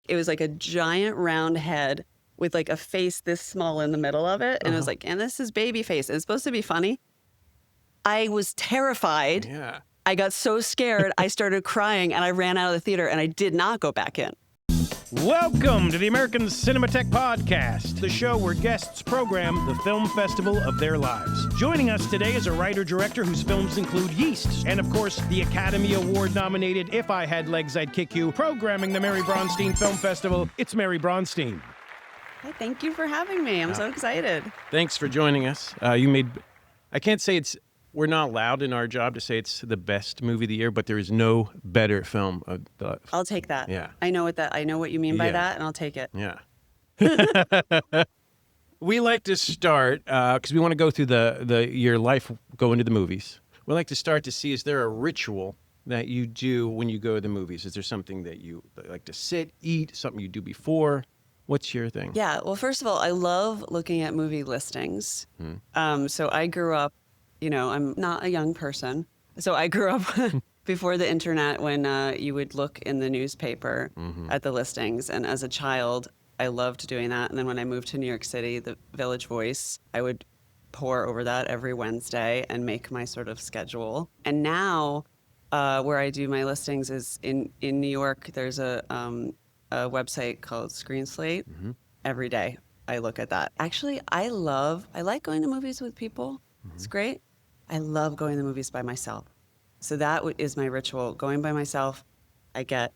It was like a giant round head with like a face this small in the middle of it. And it was like, and this is baby face. It's supposed to be funny. I was terrified. Yeah. I got so scared. I started crying and I ran out of the theater and I did not go back in. Welcome to the American Cinematheque podcast, the show where guests program the film festival of their lives. Joining us today is a writer-director whose films include YEAST, and of course, the Academy Award-nominated If I Had Legs, I'd Kick You, programming the Mary Bronstein Film Festival. It's Mary Bronstein. Hey, thank you for having me. I'm so excited. Thanks for joining us. I can't say we're not allowed in our job to say it's the best movie of the year, but there is no better film. I'll take that. Yeah. I know what you mean by that, and I'll take it. Yeah. We like to start, because we want to go through your life going to the movies. We like to start to see, is there a ritual that you do when you go to the movies? Is there something that you like to sit, eat, something you do before? What's your thing? Yeah, well, first of all, I love looking at movie listings. So I grew up, I'm not a young person. So I grew up before the internet when you would look in the newspaper at the listings. And as a child, I loved doing that. And then when I moved to New York City, the Village Voice, I would pore over that every Wednesday and make my sort of schedule. And now where I do my listings is in New York. There's a website called Screen Slate. Every day I look at that. Actually, I like going to movies with people. It's great. I love going to the movies by myself. So that is my ritual. Going by myself, I get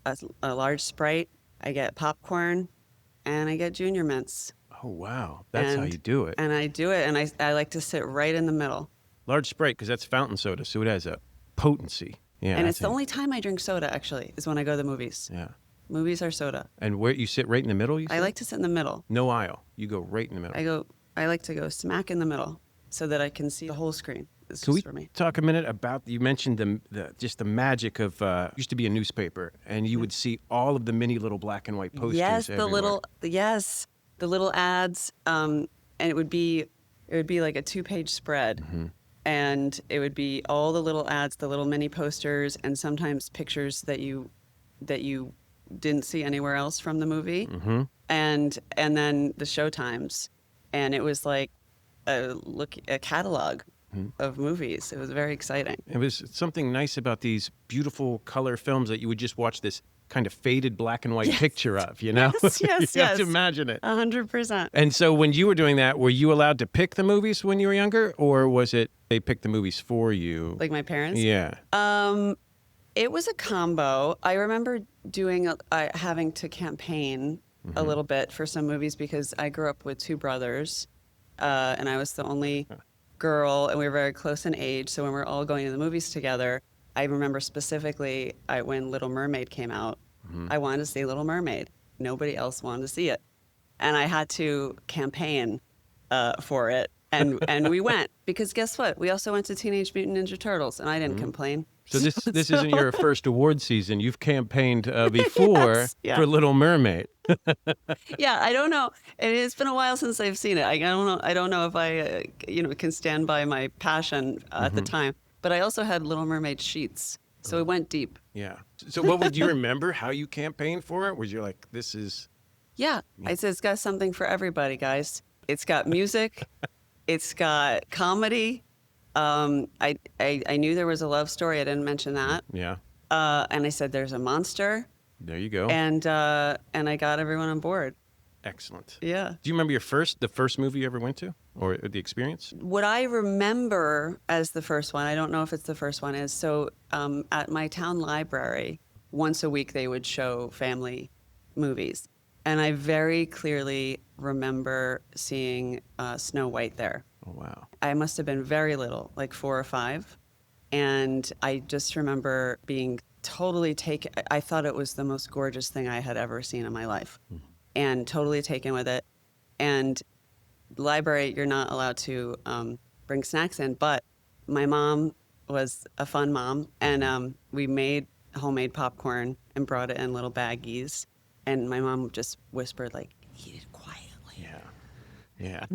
a large Sprite, I get popcorn, and I get Junior Mints. Oh, wow. That's how you do it. And I do it, and I like to sit right in the middle. Large Sprite, because that's fountain soda, so it has a potency. Yeah, and it's the only time I drink soda, actually, is when I go to the movies. Yeah. Movies are soda. And where you sit right in the middle, you said? I like to sit in the middle. No aisle. You go right in the middle. I like to go smack in the middle so that I can see the whole screen. It's Can just we for me. talk a minute about, you mentioned just the magic of, used to be a newspaper, and you would see all of the mini little black and white posters Yes, everywhere. the little ads, and it would be like a 2-page spread. And it would be all the little ads, the little mini posters, and sometimes pictures that you didn't see anywhere else from the movie. And then the showtimes. And it was like a catalog of movies. It was very exciting. It was something nice about these beautiful color films that you would just watch this kind of faded black and white picture of, Yes, You have to imagine it. 100%. And so when you were doing that, were you allowed to pick the movies when you were younger, or was it they picked the movies for you? Like my parents? Yeah. It was a combo. I remember having to campaign a little bit for some movies because I grew up with 2 brothers, and I was the only girl, and we were very close in age. So when we were all going to the movies together, I remember specifically when Little Mermaid came out, I wanted to see Little Mermaid. Nobody else wanted to see it. And I had to campaign for it. And we went, because guess what? We also went to Teenage Mutant Ninja Turtles, and I didn't complain. So this isn't your first award season. You've campaigned before for Little Mermaid. Yeah, I don't know. It's been a while since I've seen it. I don't know if I can stand by my passion at the time. But I also had Little Mermaid sheets, so it went deep. Yeah. So what would you remember how you campaigned for it? Was you like, this is... Yeah. I said it's got something for everybody, guys. It's got music. It's got comedy. I knew there was a love story. I didn't mention that. Yeah. And I said there's a monster. There you go. And I got everyone on board. Excellent. Yeah. Do you remember the first movie you ever went to, or the experience? What I remember as the first one, I don't know if it's the first one, is at my town library, once a week they would show family movies. And I very clearly remember seeing Snow White there. Oh, wow. I must have been very little, like 4 or 5. And I just remember being totally taken. I thought it was the most gorgeous thing I had ever seen in my life. And totally taken with it. And library, you're not allowed to bring snacks in, but my mom was a fun mom, and we made homemade popcorn and brought it in little baggies, and my mom just whispered, like, eat it quietly. Yeah.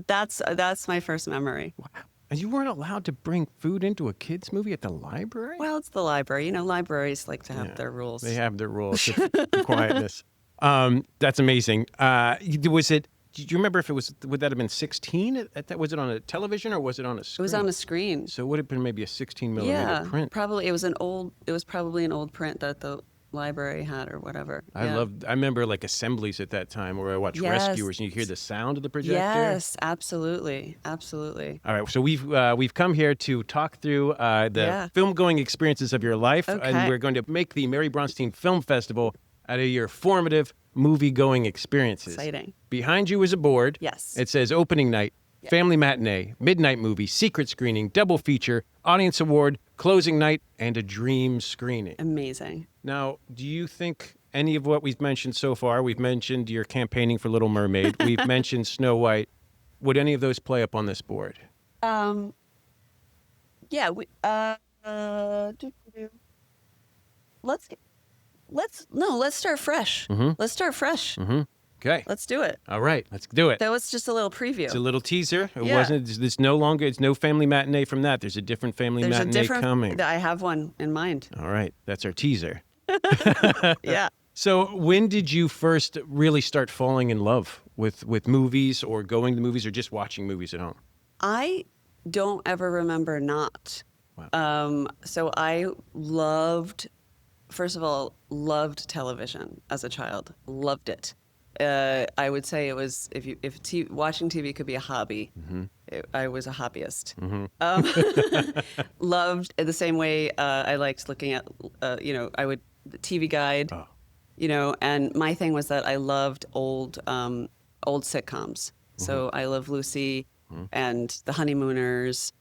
That's my first memory. Wow. And you weren't allowed to bring food into a kids' movie at the library? Well, it's the library. You know, libraries like to have Yeah. their rules. They have their rules of quietness. That's amazing. Was it? Do you remember if it was? Would that have been 16? Was it on a television or was it on a screen? It was on a screen. So it would have been maybe a 16 millimeter Yeah, print. probably. It was probably an old print that the library had or whatever. I remember like assemblies at that time where I watched Yes. Rescuers and you hear the sound of the projector. Yes, absolutely. Absolutely. All right, so we've come here to talk through the film-going experiences of your life, Okay. and we're going to make the Mary Bronstein Film Festival out of your formative movie-going experiences. Exciting. Behind you is a board. Yes. It says opening night, family matinee, midnight movie, secret screening, double feature, audience award, closing night, and a dream screening. Amazing. Now, do you think any of what we've mentioned so far, we've mentioned your campaigning for Little Mermaid, we've mentioned Snow White, would any of those play up on this board? Yeah, let's start fresh. Let's start fresh. Okay. Let's do it. All right, let's do it. That was just a little preview. It's a little teaser. It Yeah. wasn't. It's no family matinee from that. There's a different family There's a matinee different. coming. I have one in mind. All right, that's our teaser. Yeah. So, when did you first really start falling in love with movies, or going to movies, or just watching movies at home? I don't ever remember not. Wow. So I loved, first of all, loved television as a child. Loved it. I would say it was if watching TV could be a hobby, I was a hobbyist. Loved the same way I liked looking at, the TV Guide, and my thing was that I loved old sitcoms. So I Love Lucy and The Honeymooners.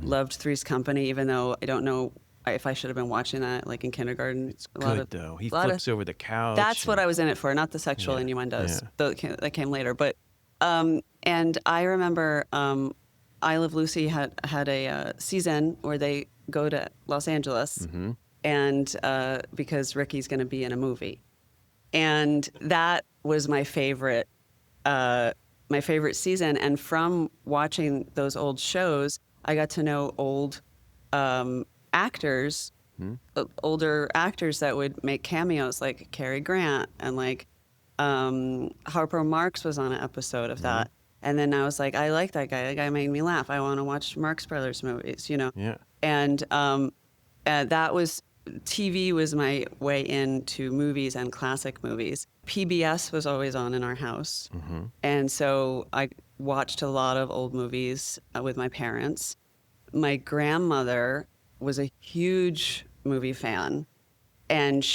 Loved Three's Company, even though I don't know if I should have been watching that like in kindergarten. It's good though. He flips over the couch. That's what I was in it for, not the sexual innuendos. That came later. But and I remember I Love Lucy had a season where they go to Los Angeles, and because Ricky's going to be in a movie, and that was my favorite season. And from watching those old shows, I got to know old actors, older actors that would make cameos, like Cary Grant, and like Harpo Marx was on an episode of that. And then I was like, I like that guy. That guy made me laugh. I want to watch Marx Brothers movies, Yeah. And that was, TV was my way into movies and classic movies. PBS was always on in our house. And so I watched a lot of old movies with my parents. My grandmother was a huge movie fan. And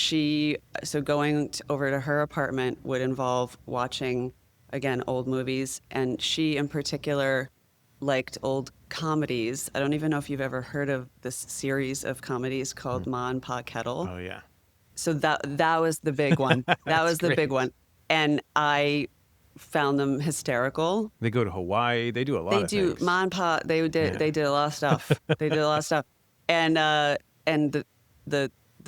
going over to her apartment would involve watching, again, old movies. And she, in particular, liked old comedies. I don't even know if you've ever heard of this series of comedies called Ma and Pa Kettle. Oh yeah. So that was the big one. That was the great. big one. And I found them hysterical. They go to Hawaii. They do a lot of things. Ma and Pa, they did a lot of stuff. They did a lot of stuff. And the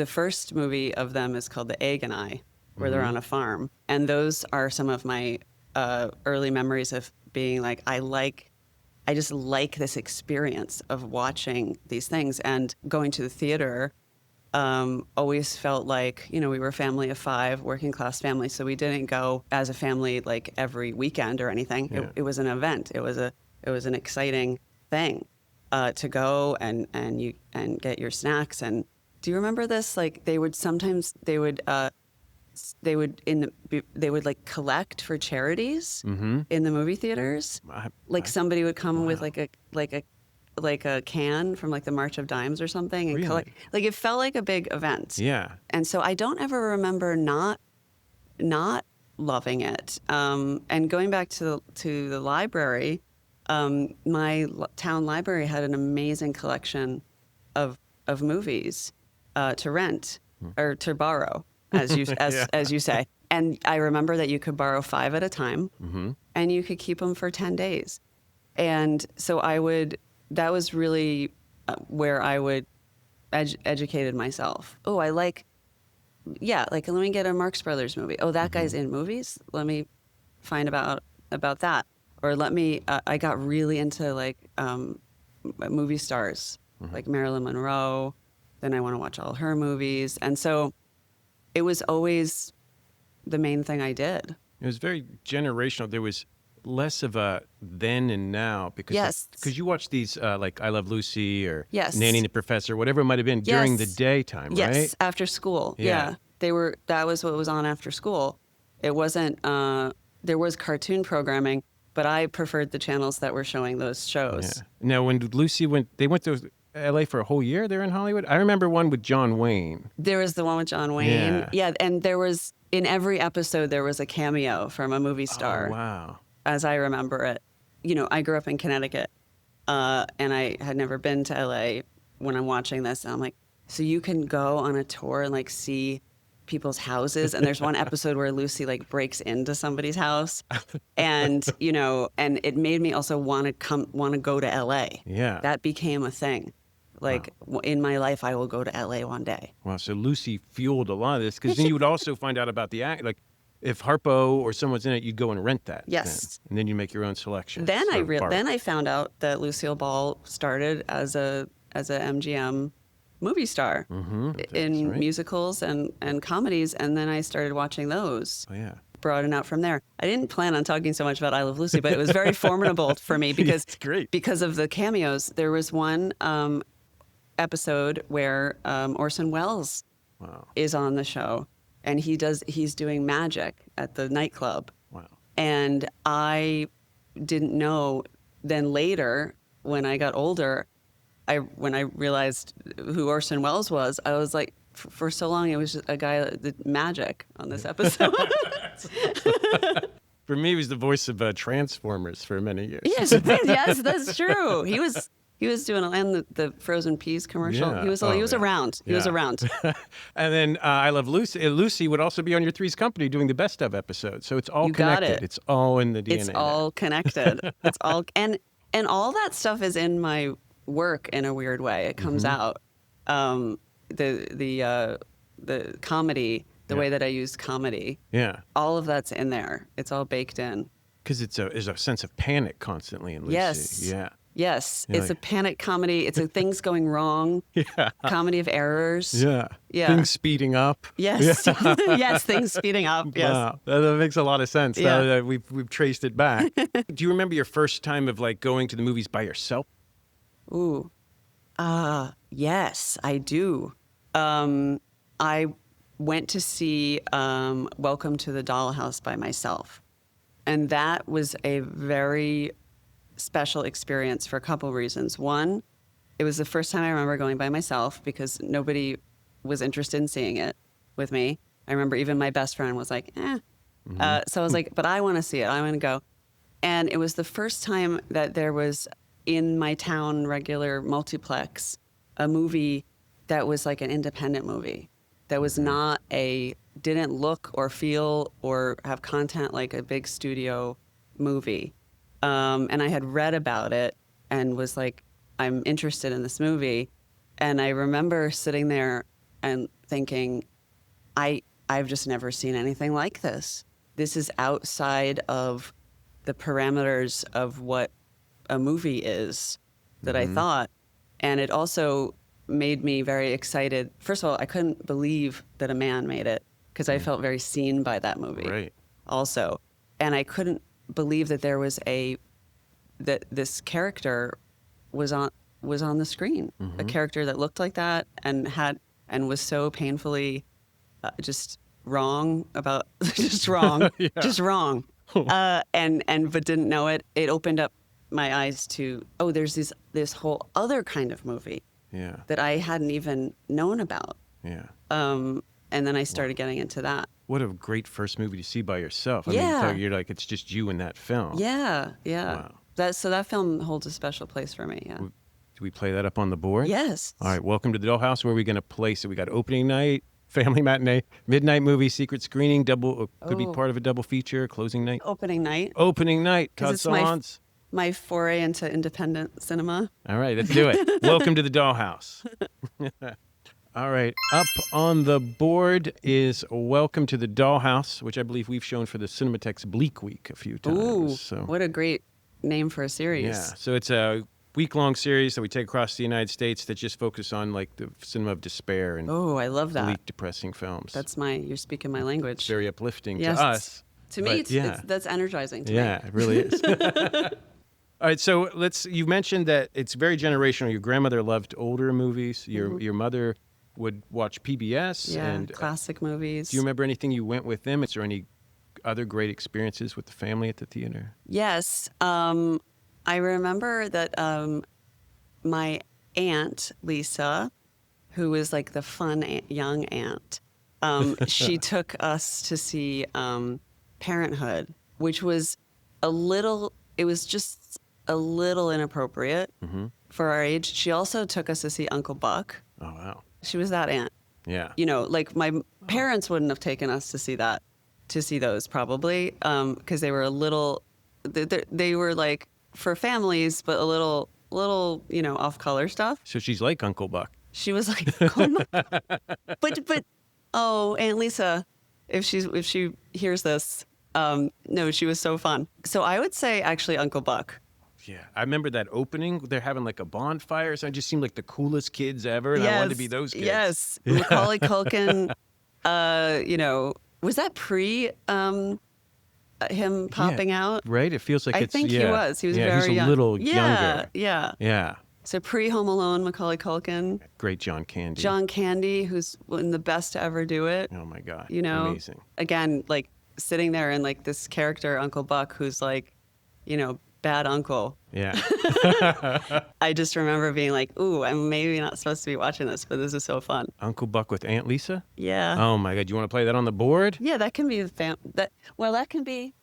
first movie of them is called The Egg and I, where they're on a farm. And those are some of my early memories of being like, I just like this experience of watching these things. And going to the theater always felt like, we were a family of 5, working class family. So we didn't go as a family like every weekend or anything. Yeah. It was an event. It was an exciting thing to go and get your snacks. And do you remember this? Like they would like collect for charities in the movie theaters. Somebody would come with like a can from like the March of Dimes or something and collect. Like it felt like a big event. Yeah. And so I don't ever remember not loving it. And going back to the library, my town library had an amazing collection of movies to rent or to borrow, as you say. And I remember that you could borrow 5 at a time, and you could keep them for 10 days. And so that was really where I would educated myself. Oh, let me get a Marx Brothers movie. Oh, that guy's in movies? Let me find about that. Or I got really into movie stars like Marilyn Monroe. Then I want to watch all her movies. And so it was always the main thing I did. It was very generational. There was less of a then and now because because you watch these like I Love Lucy or Nanny and the Professor, whatever it might have been during the daytime, right? Yes, after school. Yeah. That was what was on after school. It wasn't there was cartoon programming, but I preferred the channels that were showing those shows. Yeah. Now when Lucy they went to LA for a whole year. They're in Hollywood. I remember one with John Wayne. There was the one with John Wayne. Yeah, and there was in every episode there was a cameo from a movie star. Oh, wow. As I remember it. You know, I grew up in Connecticut, and I had never been to LA when I'm watching this. And I'm like, so you can go on a tour and like see people's houses. And there's one episode where Lucy like breaks into somebody's house, and you know, and it made me also want to go to LA. Yeah, that became a thing. Like in my life, I will go to LA one day. Wow. So Lucy fueled a lot of this because then you would also find out about the act. Like if Harpo or someone's in it, you'd go and rent that. Yes. Then, and then you make your own selection. Then I found out that Lucille Ball started as a MGM movie star in musicals and comedies, and then I started watching those. Oh yeah. Broaden out from there. I didn't plan on talking so much about I Love Lucy, but it was very formidable for me because of the cameos. There was one episode where Orson Welles is on the show, and he's doing magic at the nightclub. Wow. And I didn't know. Then later, when I got older, when I realized who Orson Welles was, I was like, for so long it was just a guy that did magic on this episode. For me, he was the voice of Transformers for many years. Yes, that's true. He was doing and the frozen peas commercial. Yeah. He was around. He was around. And then I Love Lucy. Lucy would also be on your Three's Company doing the Best Of episode. So it's all connected. Got it. It's all in the DNA. It's all connected. It's all and all that stuff is in my work in a weird way. It comes out. The comedy, the way that I use comedy. Yeah. All of that's in there. It's all baked in. Because there's a sense of panic constantly in Lucy. Yes. Yeah. Yes. It's a panic comedy. It's a things going wrong. Yeah. Comedy of errors. Yeah. Yeah. Things speeding up. Yes. Yeah. Yes, things speeding up. Yes. Wow. That makes a lot of sense. Yeah. We've traced it back. Do you remember your first time of like going to the movies by yourself? Ooh. Yes, I do. I went to see Welcome to the Dollhouse by myself. And that was a very special experience for a couple reasons. One, it was the first time I remember going by myself because nobody was interested in seeing it with me. I remember even my best friend was like, eh. So I was like, but I want to see it. I want to go. And it was the first time that there was in my town regular multiplex a movie that was like an independent movie that was not didn't look or feel or have content like a big studio movie. And I had read about it and was like, I'm interested in this movie. And I remember sitting there and thinking, I've just never seen anything like this. This is outside of the parameters of what a movie is that I thought. And it also made me very excited. First of all, I couldn't believe that a man made it because I felt very seen by that movie. Right. Also. And I couldn't believe that there was that this character was on the screen. A character that looked like that and was so painfully just wrong about just wrong. Yeah. Just wrong. But didn't know it. It opened up my eyes to, there's this whole other kind of movie that I hadn't even known about. Yeah. And then I started getting into that. What a great first movie to see by yourself. I mean, so you're like, it's just you in that film. Yeah, yeah. Wow. That film holds a special place for me, yeah. Do we play that up on the board? Yes. All right, Welcome to the Dollhouse. Where are we going to place it? We got opening night, family matinee, midnight movie, secret screening, could be part of a double feature, closing night. Opening night. Opening night, Todd it's Salons. My foray into independent cinema. All right, let's do it. Welcome to the Dollhouse. All right, up on the board is Welcome to the Dollhouse, which I believe we've shown for the Cinematheque's Bleak Week a few times. Ooh, what a great name for a series. Yeah, so it's a week-long series that we take across the United States that just focus on like the cinema of despair and Oh, I love that. bleak, depressing films. You're speaking my language. It's very uplifting Yes. to us. To me, but that's energizing to me. Yeah, it really is. All right, so you mentioned that it's very generational. Your grandmother loved older movies. Your mother would watch PBS. Yeah, and classic movies. do you remember anything you went with them? Is there any other great experiences with the family at the theater? Yes. I remember that my aunt, Lisa, who was like the fun young aunt, she took us to see Parenthood, which was just a little inappropriate for our age. She also took us to see Uncle Buck. Oh, wow. She was that aunt. Yeah. You know, like my parents wouldn't have taken us to see those probably, because they were a little, they were like for families, but a little, off color stuff. So she's like Uncle Buck. She was like, but Aunt Lisa, if she hears this, no, she was so fun. So I would say actually Uncle Buck. Yeah, I remember that opening. They're having like a bonfire. So it just seemed like the coolest kids ever, and I wanted to be those kids. Yes, Macaulay Culkin. Was that pre him popping out? Right. It feels like I think he was. He was very he's young. a little younger. Yeah. So pre Home Alone, Macaulay Culkin. Great John Candy. John Candy, who's one of the best to ever do it. Oh my God. Amazing. Again, like sitting there and like this character, Uncle Buck, who's like, bad uncle. Yeah. I just remember being like, ooh, I'm maybe not supposed to be watching this, but this is so fun. Uncle Buck with Aunt Lisa? Yeah. Oh my God. You want to play that on the board? Yeah, that can be that can be.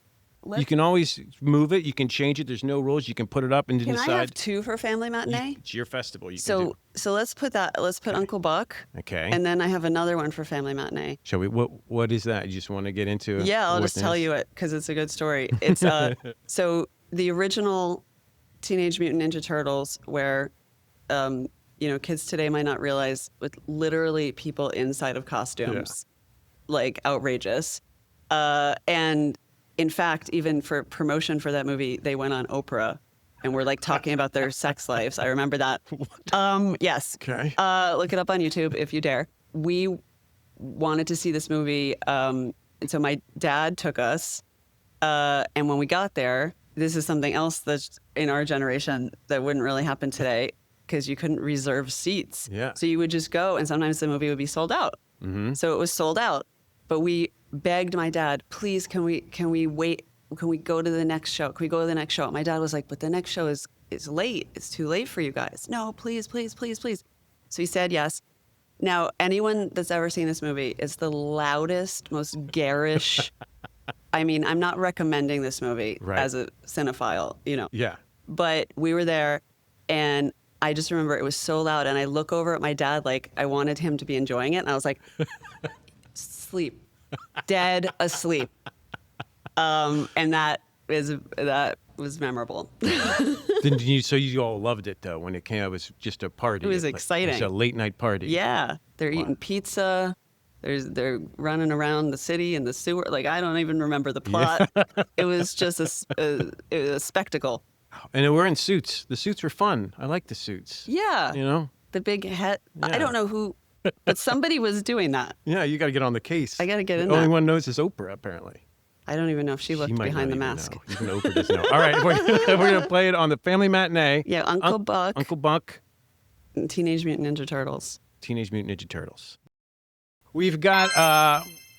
You can always move it. You can change it. There's no rules. You can put it up and decide. Can I have two for family matinee? It's your festival. So let's put Uncle Buck. Okay. And then I have another one for family matinee. Shall we? What is that? You just want to get into? Yeah, I'll just tell you it because it's a good story. It's so the original Teenage Mutant Ninja Turtles, where kids today might not realize, with literally people inside of costumes, like outrageous, and. In fact, even for promotion for that movie, they went on Oprah and were like talking about their sex lives. I remember that. Yes. Okay. Look it up on YouTube if you dare. We wanted to see this movie. And so my dad took us. And when we got there, this is something else that's in our generation that wouldn't really happen today because you couldn't reserve seats. Yeah. So you would just go and sometimes the movie would be sold out. Mm-hmm. So it was sold out. But we begged my dad, please, can we wait? Can we go to the next show? Can we go to the next show? My dad was like, but the next show is late. It's too late for you guys. No, please, please, please, please. So he said yes. Now, anyone that's ever seen this movie, it's the loudest, most garish. I mean, I'm not recommending this movie as a cinephile, Yeah. But we were there, and I just remember it was so loud, and I look over at my dad like I wanted him to be enjoying it, and I was like, sleep. Dead asleep. And that was memorable. So you all loved it though when it came out. It was just a party. It was exciting. It was a late night party. Yeah. They're eating pizza. They're running around the city in the sewer. Like, I don't even remember the plot. Yeah. It was just a spectacle. And they were in suits. The suits were fun. I like the suits. Yeah. The big hat. Yeah. I don't know who. But somebody was doing that. Yeah, you got to get on the case. I got to get in there. The only that. one knows is Oprah, apparently. I don't even know if she looked behind the mask. Know. Even Oprah doesn't know. All right, we're going to play it on the family matinee. Yeah, Uncle Buck. Uncle Buck. And Teenage Mutant Ninja Turtles. Teenage Mutant Ninja Turtles. We've got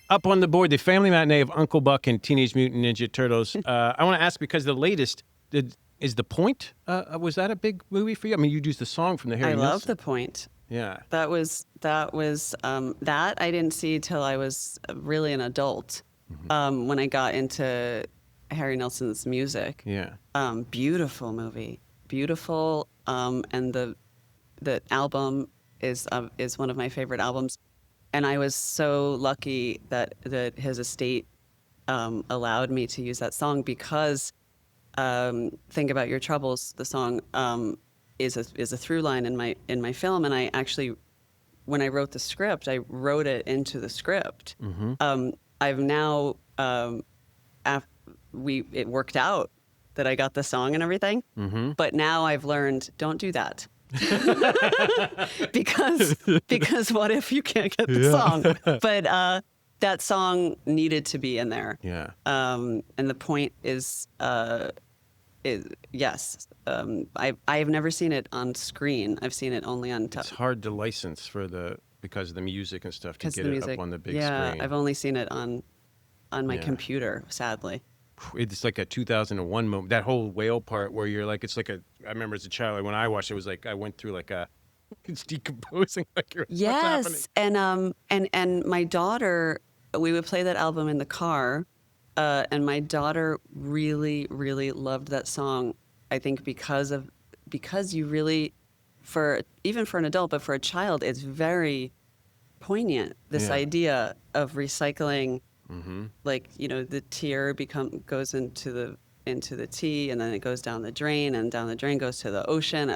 up on the board the family matinee of Uncle Buck and Teenage Mutant Ninja Turtles. I want to ask because the latest... Is The Point, was that a big movie for you? I mean, you used the song from the Harry Nilsson. I love The Point. Yeah. That I didn't see till I was really an adult, when I got into Harry Nilsson's music. Yeah. Beautiful movie. Beautiful. And the album is one of my favorite albums. And I was so lucky that his estate allowed me to use that song because Think About Your Troubles, the song, is a through line in my film, and I actually, when I wrote the script, I wrote it into the script. Mm-hmm. I've now it worked out that I got the song and everything. But now I've learned, don't do that. because what if you can't get the song? But that song needed to be in there. Yeah. And the point is yes. I've never seen it on screen. I've seen it only on It's hard to license because of the music and stuff to get it up on the big screen. I've only seen it on my computer, sadly. It's like a 2001 moment. That whole whale part where you're like, it's like I remember as a child, like when I watched it, was like I went through like it's decomposing. Like what's happening? And my daughter, we would play that album in the car, and my daughter really, really loved that song. I think because you really, even for an adult, but for a child, it's very poignant. This idea of recycling. Like, the tear goes into the tea, and then it goes down the drain, and down the drain goes to the ocean.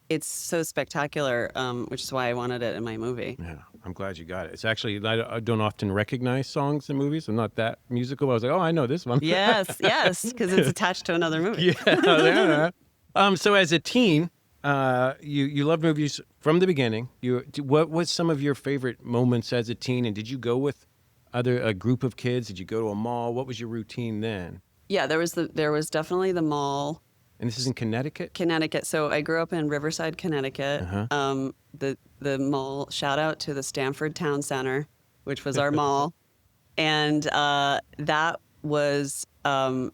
It's so spectacular, which is why I wanted it in my movie. Yeah, I'm glad you got it. It's actually, I don't often recognize songs in movies. I'm not that musical. I was like, oh, I know this one. Yes, because it's attached to another movie. Yeah. So as a teen, you loved movies from the beginning. What was some of your favorite moments as a teen, and did you go with a group of kids? Did you go to a mall? What was your routine then? Yeah, there was definitely the mall. And this is in Connecticut? Connecticut. So I grew up in Riverside, Connecticut. The mall, shout out to the Stamford Town Center, which was our mall. And that was, in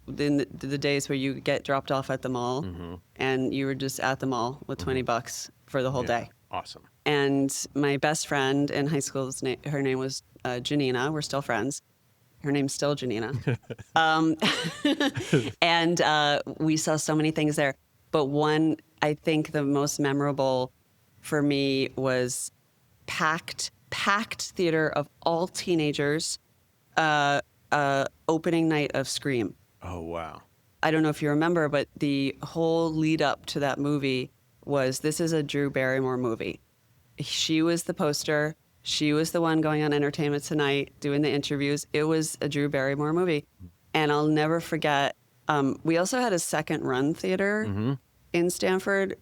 the days where you get dropped off at the mall, and you were just at the mall with $20 for the whole day. Awesome. And my best friend in high school, her name was Janina. We're still friends. Her name's still Janina. And we saw so many things there. But one, I think the most memorable for me was packed theater of all teenagers, opening night of Scream. Oh, wow. I don't know if you remember, but the whole lead up to that movie was, this is a Drew Barrymore movie. She was the poster. She was the one going on Entertainment Tonight, doing the interviews. It was a Drew Barrymore movie. And I'll never forget, we also had a second run theater in Stamford,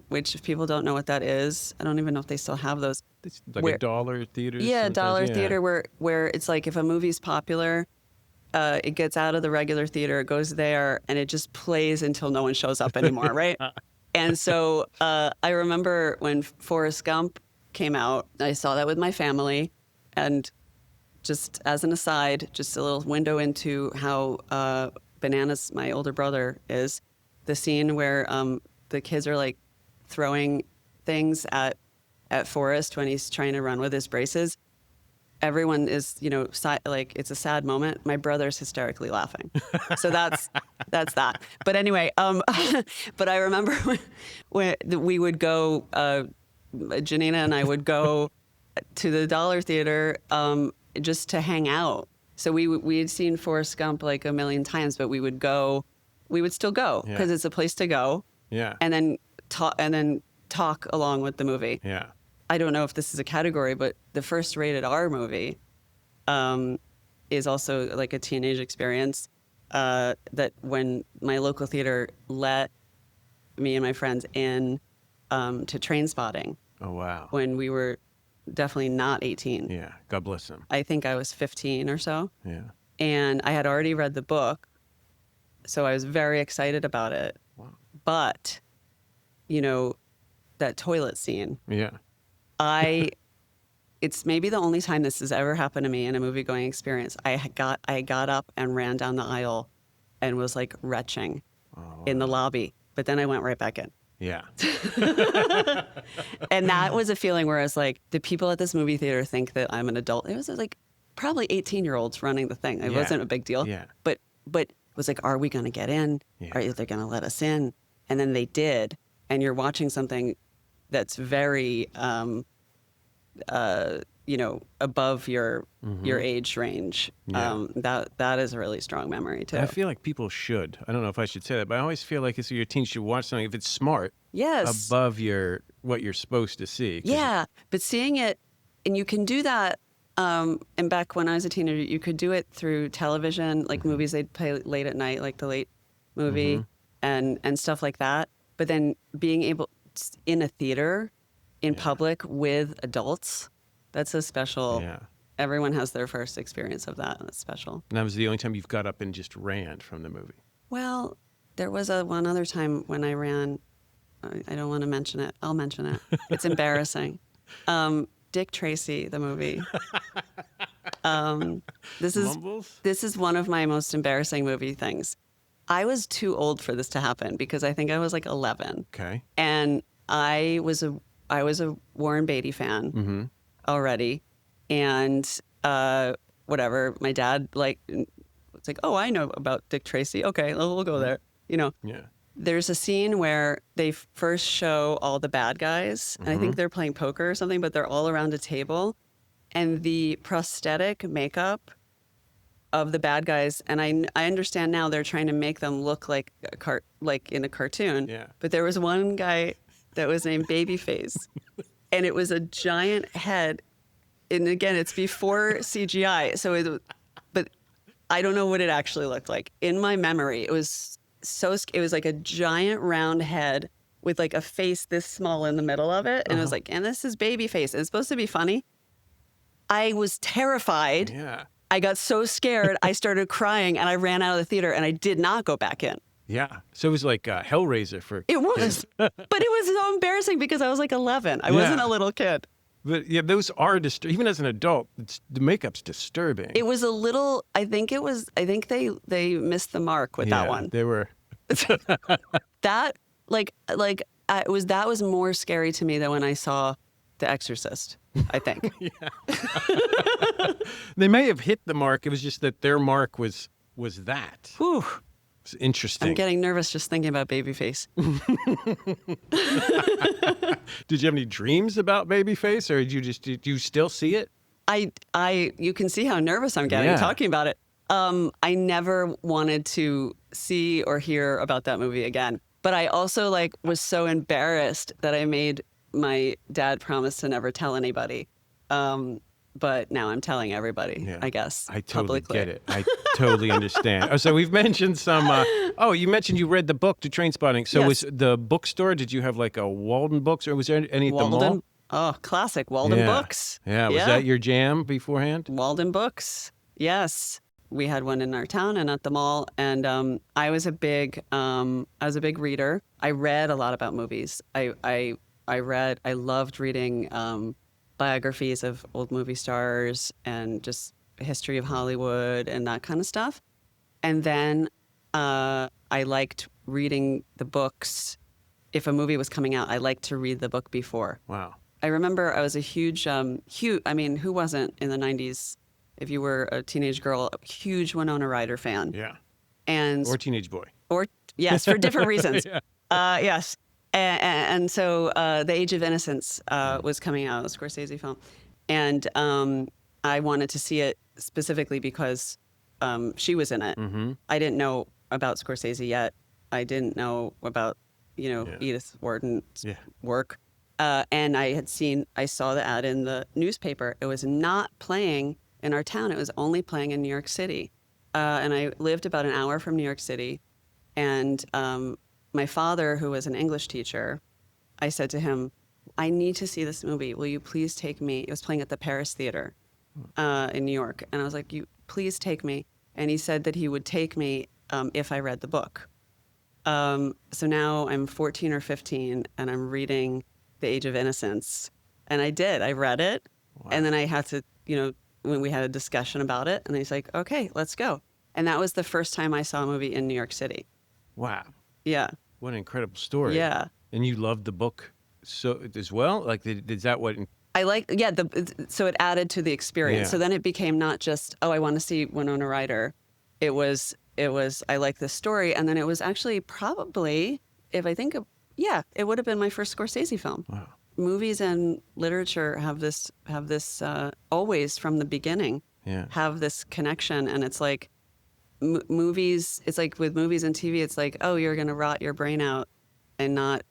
which if people don't know what that is, I don't even know if they still have those. It's like a dollar theater? Yeah, a dollar theater where it's like if a movie's popular, it gets out of the regular theater, it goes there, and it just plays until no one shows up anymore, right? And so I remember when Forrest Gump came out, I saw that with my family. And just as an aside, just a little window into how bananas my older brother is, the scene where the kids are like throwing things at Forrest when he's trying to run with his braces. Everyone is, like, it's a sad moment. My brother's hysterically laughing. So that's that. But anyway, but I remember when we would go, Janina and I would go to the Dollar Theater just to hang out. So we had seen Forrest Gump like a million times, but we would still go because it's a place to go. Yeah. And then talk along with the movie. Yeah. I don't know if this is a category, but the first rated R movie is also like a teenage experience that when my local theater let me and my friends in to Trainspotting. Oh, wow. When we were definitely not 18. Yeah, God bless them. I think I was 15 or so. Yeah. And I had already read the book, so I was very excited about it. Wow. But, that toilet scene. Yeah. It's maybe the only time this has ever happened to me in a movie-going experience. I got up and ran down the aisle and was like retching in the lobby, but then I went right back in. Yeah. And that was a feeling where I was like, the people at this movie theater think that I'm an adult. It was like probably 18-year-olds running the thing. It wasn't a big deal. Yeah. But it was like, are we going to get in? Yeah. Are they going to let us in? And then they did. And you're watching something that's very, above your age range. Yeah. That is a really strong memory too. I feel like people should. I don't know if I should say that, but I always feel like if your teen should watch something, if it's smart, yes, above what you're supposed to see. Yeah, but seeing it, and you can do that And back when I was a teenager, you could do it through television, like movies they'd play late at night, like the late movie and stuff like that. But then being able in a theater, in public with adults, that's a special. Yeah. Everyone has their first experience of that. And it's special. And that was the only time you've got up and just ran from the movie. Well, there was one other time when I ran. I don't want to mention it. I'll mention it. It's embarrassing. Dick Tracy, the movie. This is one of my most embarrassing movie things. I was too old for this to happen because I think I was like 11. Okay. And I was a Warren Beatty fan already, and whatever. My dad it's like, oh, I know about Dick Tracy. Okay, we'll go there. You know. Yeah. There's a scene where they first show all the bad guys, and I think they're playing poker or something, but they're all around a table, and the prosthetic makeup of the bad guys, and I understand now they're trying to make them look like like in a cartoon. Yeah. But there was one guy that was named Babyface, and it was a giant head, and again, it's before CGI, but I don't know what it actually looked like. In my memory, it was like a giant round head with like a face this small in the middle of it. And it was like, and this is Babyface. It's supposed to be funny. I was terrified. Yeah. I got so scared. I started crying and I ran out of the theater and I did not go back in. Yeah. So it was like Hellraiser for It was. But it was so embarrassing because I was like 11. I wasn't a little kid. But yeah, those are even as an adult, the makeup's disturbing. It was a little, I think they missed the mark with that one. They were. That that was more scary to me than when I saw The Exorcist, I think. They may have hit the mark. It was just that their mark was that. Whew. It's interesting. I'm getting nervous just thinking about Babyface. Did you have any dreams about Babyface, or did you still see it? You can see how nervous I'm getting talking about it. I never wanted to see or hear about that movie again. But I also was so embarrassed that I made my dad promise to never tell anybody. But now I'm telling everybody, I guess. I totally publicly. get it. I totally understand. Oh, so we've mentioned some. You mentioned you read the book to Trainspotting. So was the bookstore? Did you have like a Walden Books, or was there any at the mall? Oh, classic Walden Books. Yeah. Was that your jam beforehand? Walden Books. Yes, we had one in our town and at the mall. And I was a big reader. I read a lot about movies. I loved reading biographies of old movie stars and just history of Hollywood and that kind of stuff. And then I liked reading the books. If a movie was coming out, I liked to read the book before. Wow. I remember I was a huge, who wasn't in the 90s, if you were a teenage girl, a huge Winona Ryder fan. Yeah. Or teenage boy. Or, yes, for different reasons. Yeah. Yes. And so The Age of Innocence was coming out, a Scorsese film. And I wanted to see it specifically because she was in it. Mm-hmm. I didn't know about Scorsese yet. I didn't know about, Edith Wharton's work. And I saw the ad in the newspaper. It was not playing in our town. It was only playing in New York City. And I lived about an hour from New York City. And my father, who was an English teacher, I said to him, I need to see this movie. Will you please take me? It was playing at the Paris Theater in New York. And I was like, please take me. And he said that he would take me if I read the book. So now I'm 14 or 15 and I'm reading The Age of Innocence. And I did. I read it. Wow. And then I had to, when we had a discussion about it, and he's like, okay, let's go. And that was the first time I saw a movie in New York City. Wow. Yeah. What an incredible story. Yeah. And you loved the book so as well? Like, is that what... I like, so it added to the experience. Yeah. So then it became not just, I want to see Winona Ryder. It was, I like this story. And then it was actually probably, if I think of, it would have been my first Scorsese film. Wow. Movies and literature have this always from the beginning, have this connection. And it's like movies, it's like with movies and TV, it's like, oh, you're going to rot your brain out and not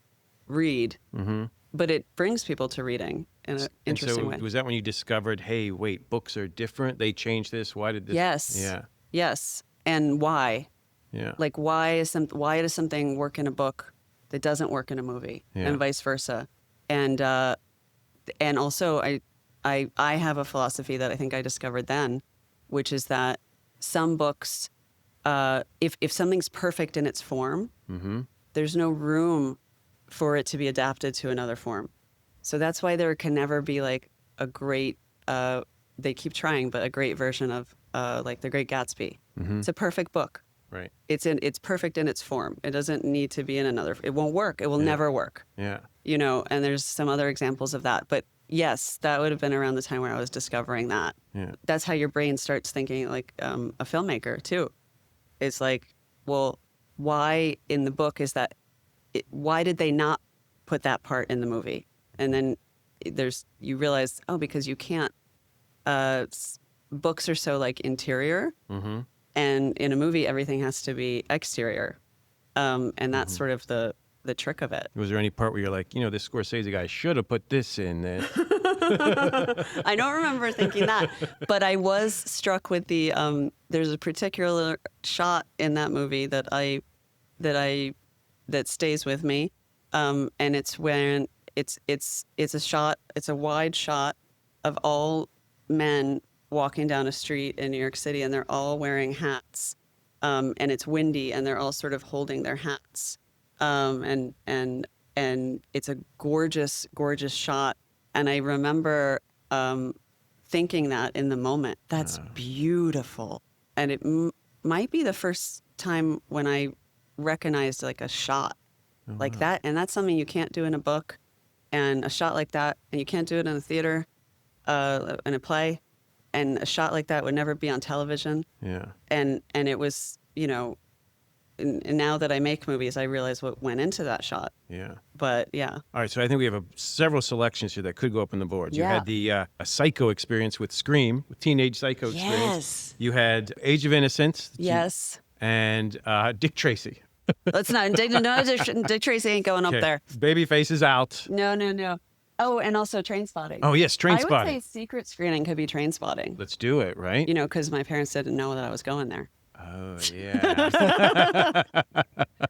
read. Mm-hmm. But it brings people to reading in an And interesting so way. was that when you discovered, hey, wait, books are different? They changed this? Why did this? Yes. Yeah. Yes. And why? Yeah. Like why does something work in a book that doesn't work in a movie, Yeah. and vice versa? And also I have a philosophy that I think I discovered then, which is that some books, if something's perfect in its form, there's no room for it to be adapted to another form. So that's why there can never be like a great, they keep trying, but a great version of like The Great Gatsby. It's a perfect book. Right. It's perfect in its form. It doesn't need to be in another. It won't work. It will never work. Yeah. You know, and there's some other examples of that. But yes, that would have been around the time where I was discovering that. Yeah. That's how your brain starts thinking like a filmmaker too. It's like, well, why in the book is that? Why did they not put that part in the movie? And then you realize, oh, because you can't. Books are so like interior, and in a movie everything has to be exterior, and that's sort of the trick of it. Was there any part where you're like, this Scorsese guy should have put this in there? I don't remember thinking that, but I was struck with the. There's a particular shot in that movie that stays with me, and it's when it's a shot. It's a wide shot of all men walking down a street in New York City, and they're all wearing hats, and it's windy, and they're all sort of holding their hats, and it's a gorgeous, gorgeous shot. And I remember thinking that in the moment, that's beautiful. And it might be the first time when I recognized like a shot like that. And that's something you can't do in a book, and a shot like that, and you can't do it in a theater, in a play. And a shot like that would never be on television. Yeah. And it was, and now that I make movies, I realize what went into that shot. Yeah. But yeah. All right, so I think we have several selections here that could go up on the board. You Yeah. had the a Psycho experience with Scream, with Teenage Psycho experience. Yes. You had Age of Innocence. Yes. And Dick Tracy. Let's not. Dick Tracy ain't going up Okay. there. Babyface is out. No. Oh, and also Trainspotting. Oh, yes, I would Trainspotting. say secret screening could be Trainspotting. Let's do it, right? Because my parents didn't know that I was going there. Oh, yeah.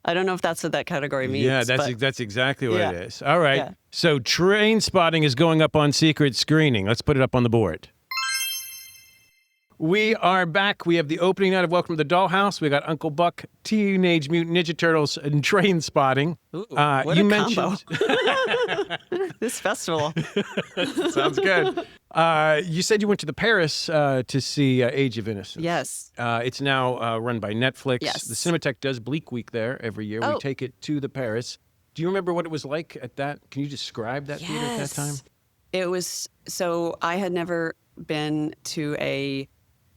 I don't know if that's what that category means. Yeah, but that's exactly what Yeah. it is. All right. Yeah. So Trainspotting is going up on secret screening. Let's put it up on the board. We are back. We have the opening night of Welcome to the Dollhouse. We got Uncle Buck, Teenage Mutant Ninja Turtles, and Trainspotting. Ooh, what you a mentioned combo. This festival. Sounds good. You said you went to the Paris to see Age of Innocence. Yes. It's now run by Netflix. Yes. The Cinematheque does Bleak Week there every year. Oh. We take it to the Paris. Do you remember what it was like at that? Can you describe that theater at that time? It was, so I had never been to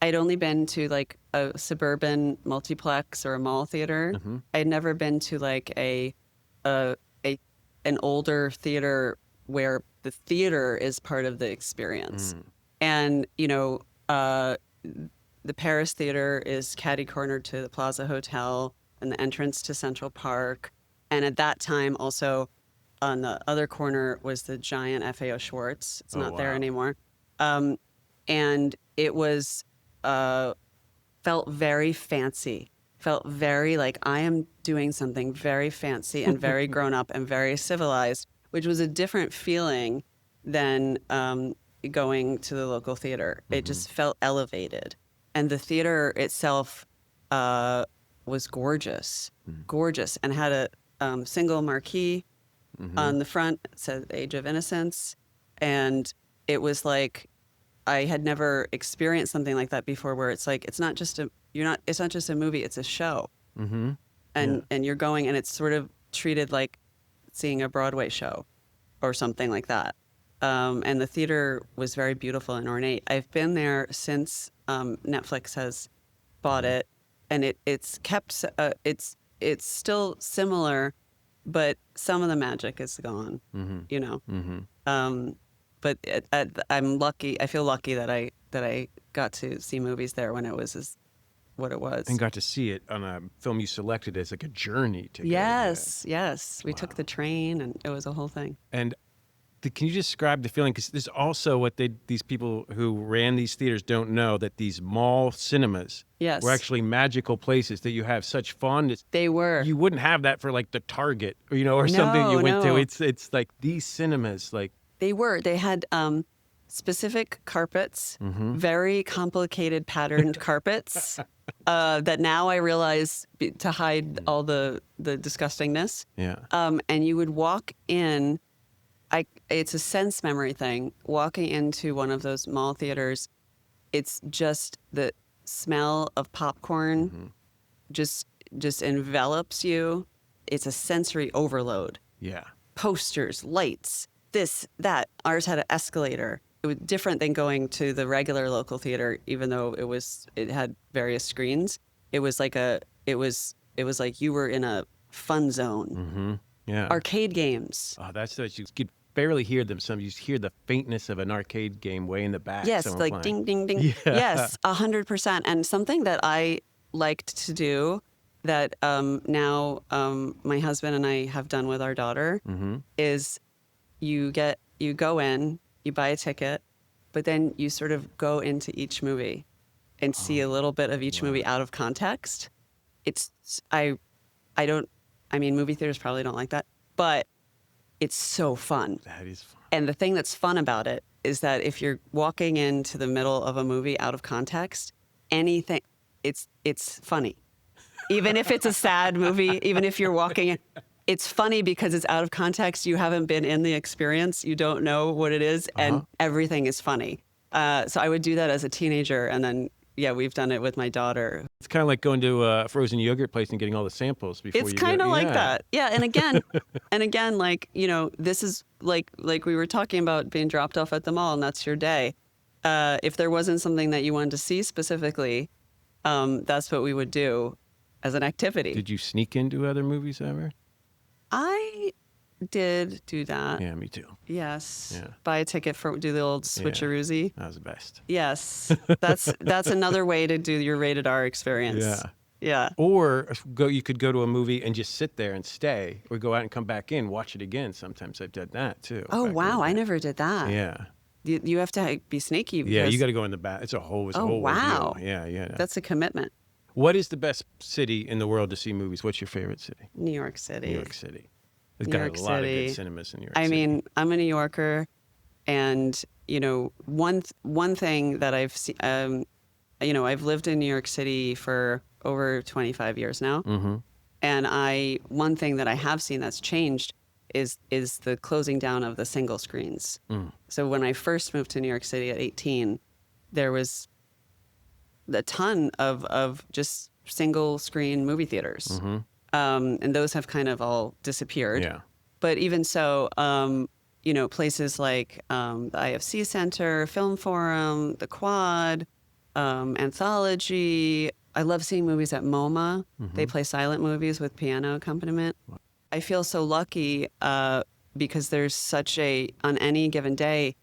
I'd only been to like a suburban multiplex or a mall theater. I'd never been to like an older theater where the theater is part of the experience. And, the Paris Theater is catty-cornered to the Plaza Hotel and the entrance to Central Park. And at that time, also on the other corner was the giant FAO Schwartz. It's not there anymore. And it was, felt very fancy. Felt very like I am doing something very fancy and very grown up and very civilized, which was a different feeling than going to the local theater. It just felt elevated. And the theater itself was gorgeous, gorgeous, and had a single marquee on the front that said Age of Innocence. And it was like, I had never experienced something like that before, where it's like, it's not just a movie, it's a show. And you're going, and it's sort of treated like seeing a Broadway show or something like that. And the theater was very beautiful and ornate. I've been there since Netflix has bought it, and it's kept, it's still similar, but some of the magic is gone, But I'm lucky. I feel lucky that I got to see movies there when it was what it was. And got to see it on a film you selected as like a journey to Yes. We took the train, and it was a whole thing. And Can you describe the feeling? Because there's also what these people who ran these theaters don't know, that these mall cinemas Yes. were actually magical places that you have such fondness. They were. You wouldn't have that for like the Target, or something you went to. No. It's like these cinemas, like They were. They had specific carpets, very complicated patterned carpets that now I realize to hide all the disgustingness. yeah. And you would walk in. It's a sense memory thing. Walking into one of those mall theaters, it's just the smell of popcorn just envelops you. It's a sensory overload. Yeah. Posters, lights, this, that. Ours had an escalator. It was different than going to the regular local theater, even though it had various screens. It was like like you were in a fun zone. Yeah. Arcade games. Oh, that's what you could barely hear them. You hear the faintness of an arcade game way in the back. Yes, someone like playing. ding, ding, ding. Yeah. Yes, 100%. And something that I liked to do that now my husband and I have done with our daughter is you go in, you buy a ticket, but then you sort of go into each movie and see a little bit of each movie out of context. I mean, movie theaters probably don't like that, but it's so fun. That is fun. And the thing that's fun about it is that if you're walking into the middle of a movie out of context, anything, it's funny. Even if it's a sad movie, even if you're walking in, it's funny because it's out of context. You haven't been in the experience. You don't know what it is, and everything is funny. So I would do that as a teenager, and then, yeah, we've done it with my daughter. It's kind of like going to a frozen yogurt place and getting all the samples before you It's go. kind of like Yeah. that. Yeah, and again, like, this is like we were talking about being dropped off at the mall, and that's your day. If there wasn't something that you wanted to see specifically, that's what we would do as an activity. Did you sneak into other movies ever? I did do that. Yeah, me too. Yes. Yeah. Buy a ticket do the old switcheroozy. That was the best. Yes. That's another way to do your rated R experience. Yeah. Yeah. Or you could go to a movie and just sit there and stay, or go out and come back in, watch it again. Sometimes I've done that too. Oh, back in wow. the I day. never did that. Yeah. You have to be sneaky. Yeah, because you got to go in the back. It's a whole wow. ordeal. Yeah. That's a commitment. What is the best city in the world to see movies? What's your favorite city? New York City. New York City. There's New got York a lot of City. good cinemas in New York I City. mean, I'm a New Yorker, and one thing that I've seen, I've lived in New York City for over 25 years now, and one thing that I have seen that's changed is the closing down of the single screens. So when I first moved to New York City at 18, there was a ton of just single screen movie theaters. And those have kind of all disappeared. Yeah. But even so, places like the IFC Center, Film Forum, the Quad, Anthology. I love seeing movies at MoMA. They play silent movies with piano accompaniment. I feel so lucky because there's on any given day,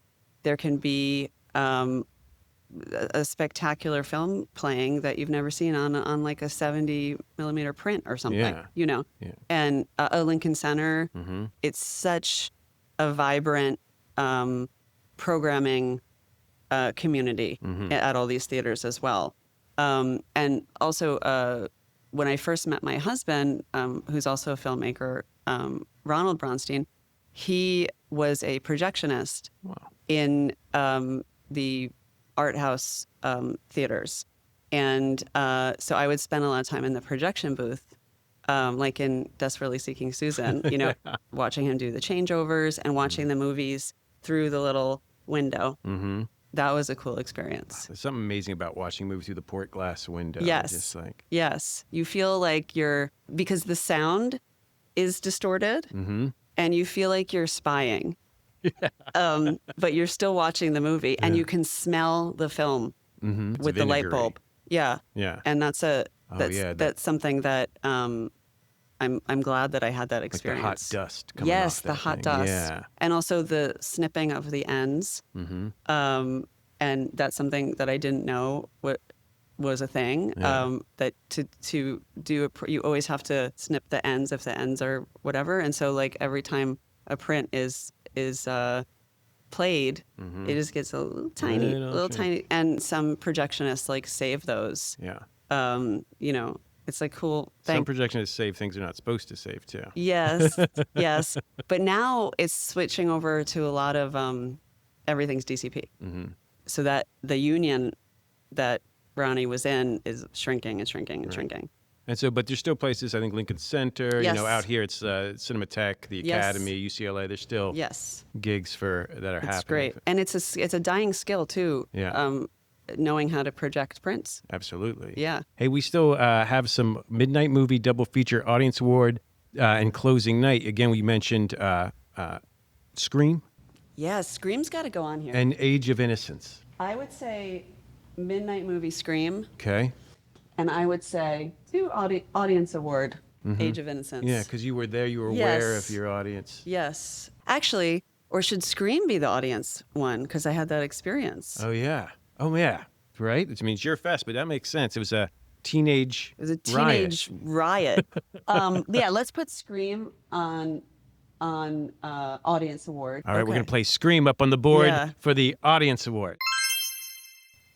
there can be a spectacular film playing that you've never seen on like a 70 millimeter print or something, Yeah. and a Lincoln Center. It's such a vibrant programming community at all these theaters as well. And also when I first met my husband, who's also a filmmaker, Ronald Bronstein, he was a projectionist in the art house theaters. And so I would spend a lot of time in the projection booth, like in Desperately Seeking Susan, watching him do the changeovers and watching the movies through the little window. That was a cool experience. There's something amazing about watching movies through the port glass window. Yes. Just like... Yes. You feel like because the sound is distorted and you feel like you're spying. But you're still watching the movie and you can smell the film with the light bulb. Yeah. Yeah. And that's something that I'm glad that I had that experience. Like the hot dust coming Yes, off the that hot thing. dust. Yeah. And also the snipping of the ends. And that's something that I didn't know was a thing. Yeah. That to do you always have to snip the ends if the ends are whatever. And so like every time a print is is played, it just gets a little tiny, Little tiny, and some projectionists like save those. Yeah. You know, it's like cool thing. Some projectionists save things they're not supposed to save too. Yes, yes. But now it's switching over to a lot of everything's DCP. So that the union that Brownie was in is shrinking and shrinking and shrinking. And so, but there's still places, I think Lincoln Center, Yes. you know, out here it's Cinematheque, the Yes. Academy, UCLA. There's still Yes, gigs that are happening. it's great, and it's a dying skill too. Yeah. Knowing how to project prints. Absolutely. Yeah. Hey, we still have some Midnight Movie Double Feature Audience Award and Closing Night. Again, we mentioned Scream Yeah, Scream's got to go on here. and Age of Innocence. I would say Midnight Movie Scream, Okay. and I would say Audience Award, Age of Innocence. Yeah, because you were there, you were aware Yes. of your audience. Yes. Actually, or should Scream be the audience one? Because I had that experience. Oh, yeah. Oh, yeah. Right? Which means your fest, but that makes sense. It was a teenage It was a teenage riot. Yeah, let's put Scream on Audience Award. All right, we're Okay. going to play Scream up on the board Yeah. for the Audience Award.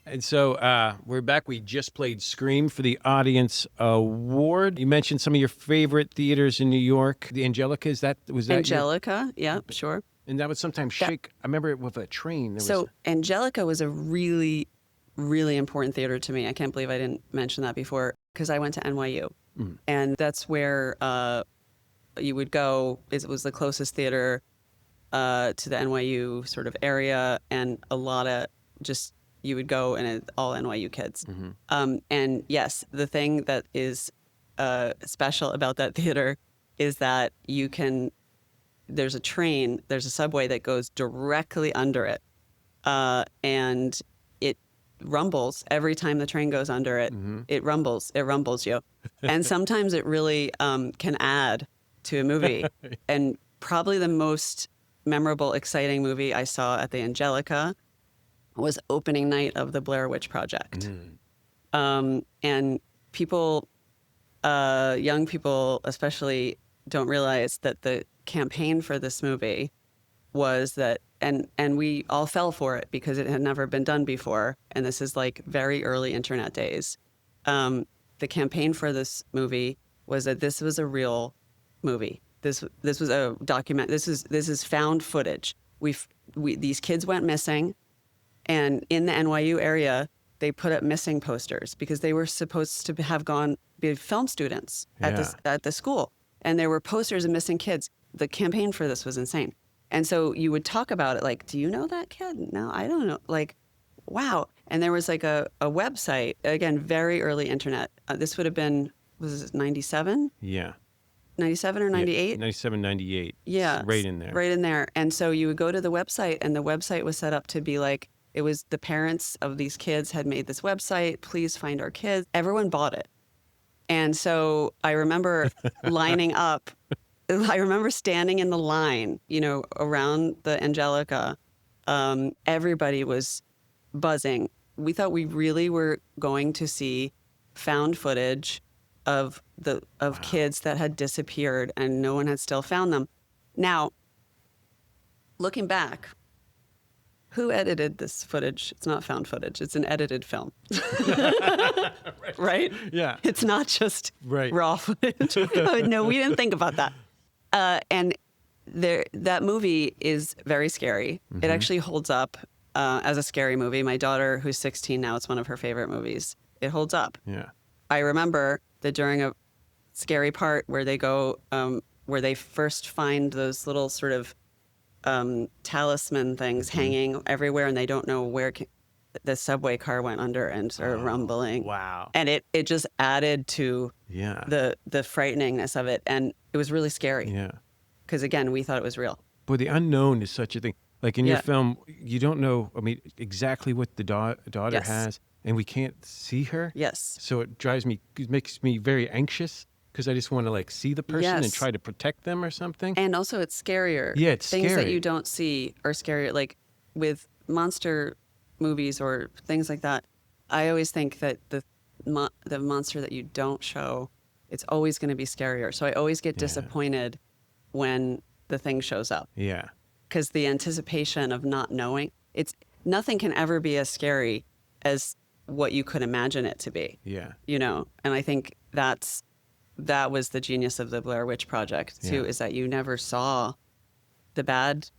And so we're back. We just played Scream for the Audience Award. You mentioned some of your favorite theaters in New York. The Angelica, was that Angelica, yeah, sure. and that would sometimes shake. I remember it with a train. So Angelica was a really, really important theater to me. I can't believe I didn't mention that before because I went to NYU. And that's where you would go. It was the closest theater to the NYU sort of area, and a lot of just you would go and it's all NYU kids. And yes, the thing that is special about that theater is that there's a subway that goes directly under it. And it rumbles every time the train goes under it. It rumbles you. And sometimes it really can add to a movie. And probably the most memorable, exciting movie I saw at the Angelica was opening night of the Blair Witch Project. And people, young people especially, don't realize that the campaign for this movie was that, and we all fell for it because it had never been done before. And this is like very early internet days. The campaign for this movie was that this was a real movie. This was a document. This is found footage. These kids went missing, and in the NYU area, they put up missing posters because they were supposed to be film students at the school, and there were posters of missing kids. The campaign for this was insane, and so you would talk about it like, "Do you know that kid?" "No, I don't know." Like, wow. And there was like a website, again, very early internet. This would have been, was it 97? Yeah. 97 or 98? 97, 98. Yeah. It's right in there. Right in there. And so you would go to the website, and the website was set up to be like, it was the parents of these kids had made this website, please find our kids. Everyone bought it. And so I remember lining up. I remember standing in the line, around the Angelica. Everybody was buzzing. We thought we really were going to see found footage of kids that had disappeared, and no one had still found them. Now, looking back, who edited this footage? It's not found footage. It's an edited film. Right? Yeah. It's not just Right. raw footage. No, we didn't think about that. And that movie is very scary. It actually holds up as a scary movie. My daughter, who's 16 now, it's one of her favorite movies. It holds up. Yeah. I remember that during a scary part where they go, where they first find those little sort of talisman things hanging everywhere, and they don't know where the subway car went under and sort of rumbling. Wow. And it just added to Yeah. the frighteningness of it, and it was really scary. Yeah. Because again, we thought it was real. Boy, the unknown is such a thing. Like in your Yeah. film, you don't know, exactly what the daughter Yes. has, and we can't see her. Yes. So it makes me very anxious because I just want to see the person and Yes. try to protect them or something. And also, it's scarier. Yeah, it's things that scary. you don't see are scarier. Like with monster movies or things like that, I always think that the monster that you don't show, it's always going to be scarier. So I always get disappointed when the thing shows up. Yeah. because the anticipation of not knowing, nothing can ever be as scary as what you could imagine it to be. Yeah. You know, and I think that was the genius of the Blair Witch Project too, is that you never saw the bad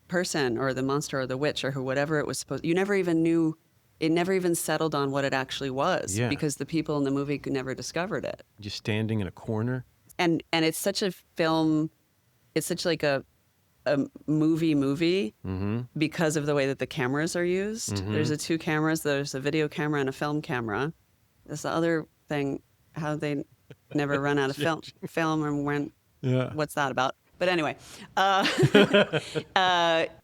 person or the monster or the witch or whatever it was supposed. You never even knew. It never even settled on what it actually was because the people in the movie never discovered it. Just standing in a corner. And it's such a film. It's such like a movie because of the way that the cameras are used. There's two cameras. There's a video camera and a film camera. That's the other thing. How they never run out of film and when. Yeah. What's that about? But anyway,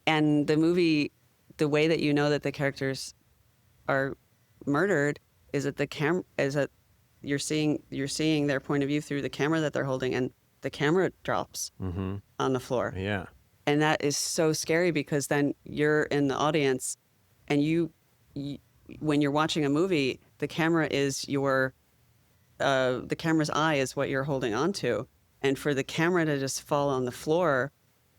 and the movie, the way that you know that the characters are murdered is that you're seeing their point of view through the camera that they're holding, and the camera drops on the floor. Yeah. And that is so scary because then you're in the audience, and you when you're watching a movie, the camera is the camera's eye is what you're holding on to, and for the camera to just fall on the floor,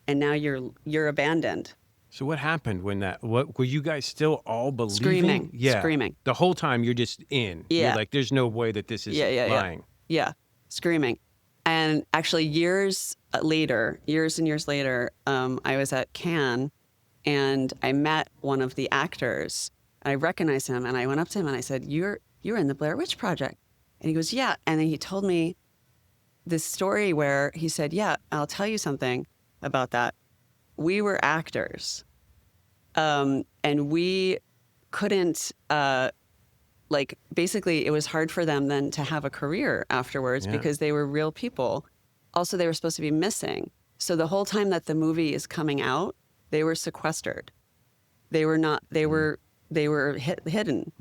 and now you're abandoned. So what happened when what were you guys still all believing? Screaming. Yeah. Screaming. The whole time you're just in. Yeah. You're like, there's no way that this is lying. Yeah. Screaming. And actually years and years later, I was at Cannes and I met one of the actors and I recognized him and I went up to him and I said, you're in the Blair Witch Project. And he goes, yeah. And then he told me this story where he said, yeah, I'll tell you something about that. We were actors, and we couldn't, basically it was hard for them then to have a career afterwards because they were real people. Also, they were supposed to be missing. So the whole time that the movie is coming out, they were sequestered. They were not, they were hidden.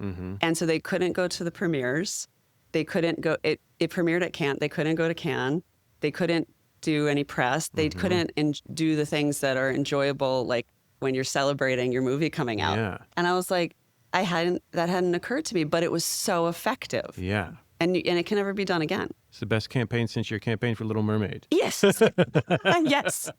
And so they couldn't go to the premieres. They couldn't go, it premiered at Cannes. They couldn't go to Cannes. They couldn't do any press. They couldn't do the things that are enjoyable, like when you're celebrating your movie coming out. Yeah. And I was like, that hadn't occurred to me, but it was so effective. Yeah. And it can never be done again. It's the best campaign since your campaign for Little Mermaid. Yes.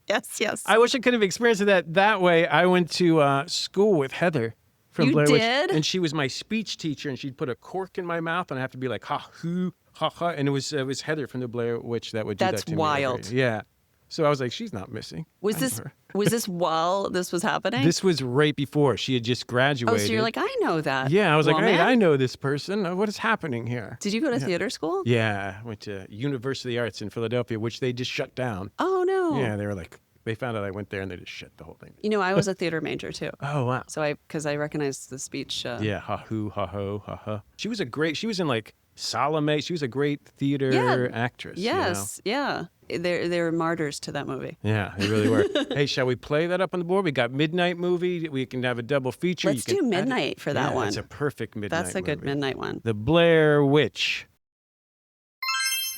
yes. I wish I could have experienced it that way. I went to school with Heather from You Blair Witch, did? and she was my speech teacher, and she'd put a cork in my mouth, and I have to be like, ha, hoo, ha, ha. And it was Heather from the Blair Witch that would do that to me. That's wild. Yeah. So I was like, she's not missing. Was this while this was happening? This was right before. She had just graduated. Oh, so you're like, I know that. Yeah, I was like, hey, woman. I know this person. What is happening here? Did you go to theater school? Yeah, I went to University of the Arts in Philadelphia, which they just shut down. Oh, no. Yeah, they were like, they found out I went there and they just shut the whole thing down. You know, I was a theater major too. Oh, wow. So because I recognized the speech. Yeah, ha hoo, ha ho, ha ha. She was in like Salome. She was a great theater actress. Yes, yeah. They were martyrs to that movie. Yeah, they really were. Hey, shall we play that up on the board? We got Midnight movie. We can have a double feature. Let's do Midnight for that one. That's a perfect Midnight That's a good movie. Midnight one. The Blair Witch.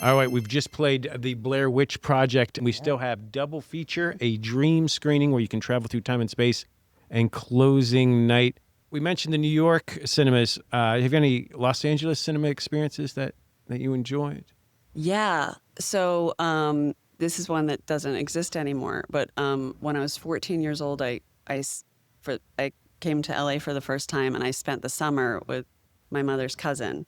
All right, we've just played the Blair Witch Project, and we still have double feature, a dream screening where you can travel through time and space, and closing night. We mentioned the New York cinemas. Have you any Los Angeles cinema experiences that you enjoyed? Yeah. So this is one that doesn't exist anymore. But when I was 14 years old, I came to LA for the first time, and I spent the summer with my mother's cousin.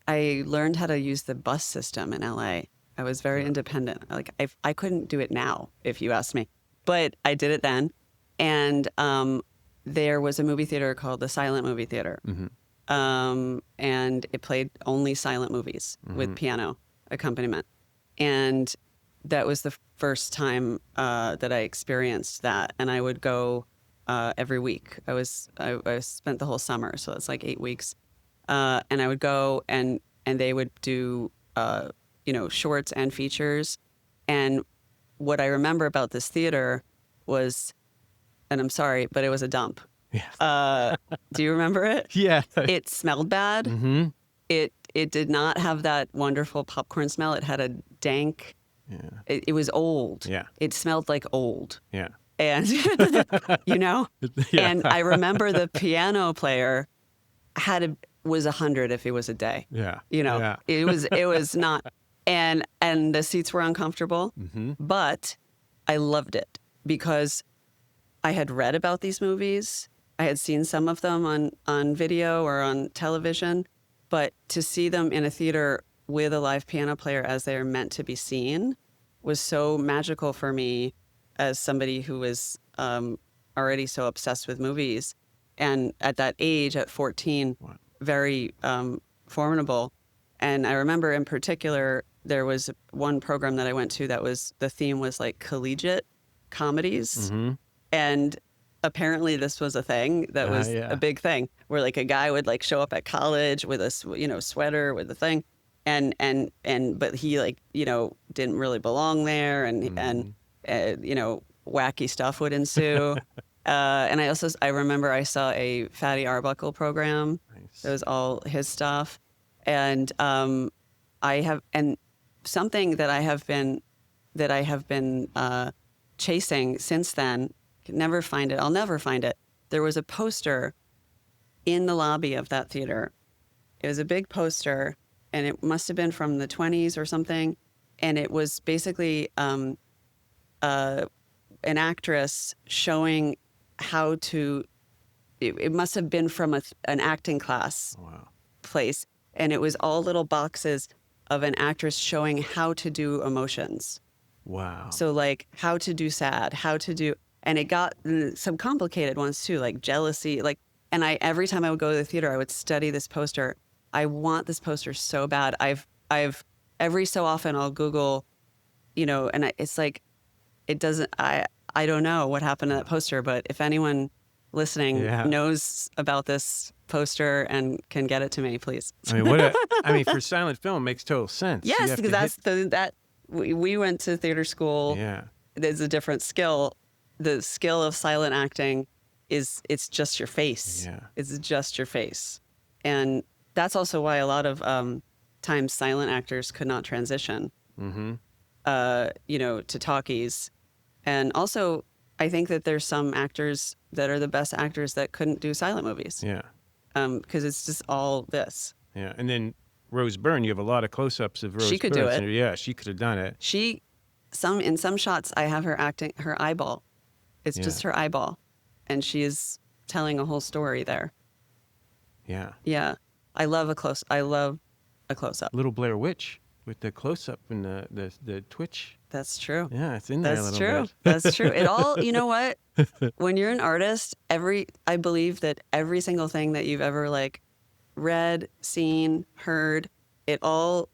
I learned how to use the bus system in LA. I was very independent. Like I couldn't do it now, if you asked me, but I did it then. And there was a movie theater called the Silent Movie Theater, and it played only silent movies with piano accompaniment. And that was the first time that I experienced that. And I would go every week. I spent the whole summer, so it's like 8 weeks. And I would go and they would do, shorts and features. And what I remember about this theater was, and I'm sorry, but it was a dump. Yeah. Do you remember it? Yeah. It smelled bad. Mm-hmm. It did not have that wonderful popcorn smell. It had a dank, it was old. Yeah. It smelled like old. Yeah. And, and I remember the piano player was 100 if it was a day. Yeah. It was not, and the seats were uncomfortable, but I loved it because I had read about these movies. I had seen some of them on video or on television, but to see them in a theater with a live piano player as they are meant to be seen was so magical for me as somebody who was already so obsessed with movies. And at that age, at 14, Wow. very formidable. And I remember in particular, there was one program that I went to that the theme was like collegiate comedies. And apparently this was a thing that was a big thing where like a guy would like show up at college with a, sweater with a thing. But he like, didn't really belong there and wacky stuff would ensue. And I remember I saw a Fatty Arbuckle program. Nice. It was all his stuff. And something that I have been chasing since then, can never find it. I'll never find it. There was a poster in the lobby of that theater. It was a big poster, and it must have been from the 20s or something. And it was basically an actress showing how to. It must have been from an acting class place, and it was all little boxes of an actress showing how to do emotions. Wow. So like how to do sad, and it got some complicated ones too, like jealousy, and every time I would go to the theater, I would study this poster. I want this poster so bad. I've every so often I'll Google, and it's like, it doesn't, I don't know what happened to that poster, but if anyone listening knows about this poster and can get it to me, please. I mean, for silent film, it makes total sense. Yes, because we went to theater school. Yeah. There's a different skill. The skill of silent acting it's just your face. Yeah. It's just your face. And that's also why a lot of times silent actors could not transition, to talkies. And also, I think that there's some actors that are the best actors that couldn't do silent movies. Yeah. Because it's just all this. Yeah. And then Rose Byrne, you have a lot of close-ups of Rose Byrne. She could do it. Yeah, she could have done it. In some shots, I have her acting her eyeball. It's just her eyeball, and she is telling a whole story there. Yeah. Yeah, I love a close-up. Little Blair Witch with the close-up and the twitch. That's true. Yeah, it's in there a little bit. That's true. It all, you know what? When you're an artist, I believe that every single thing that you've ever read, seen, heard, it all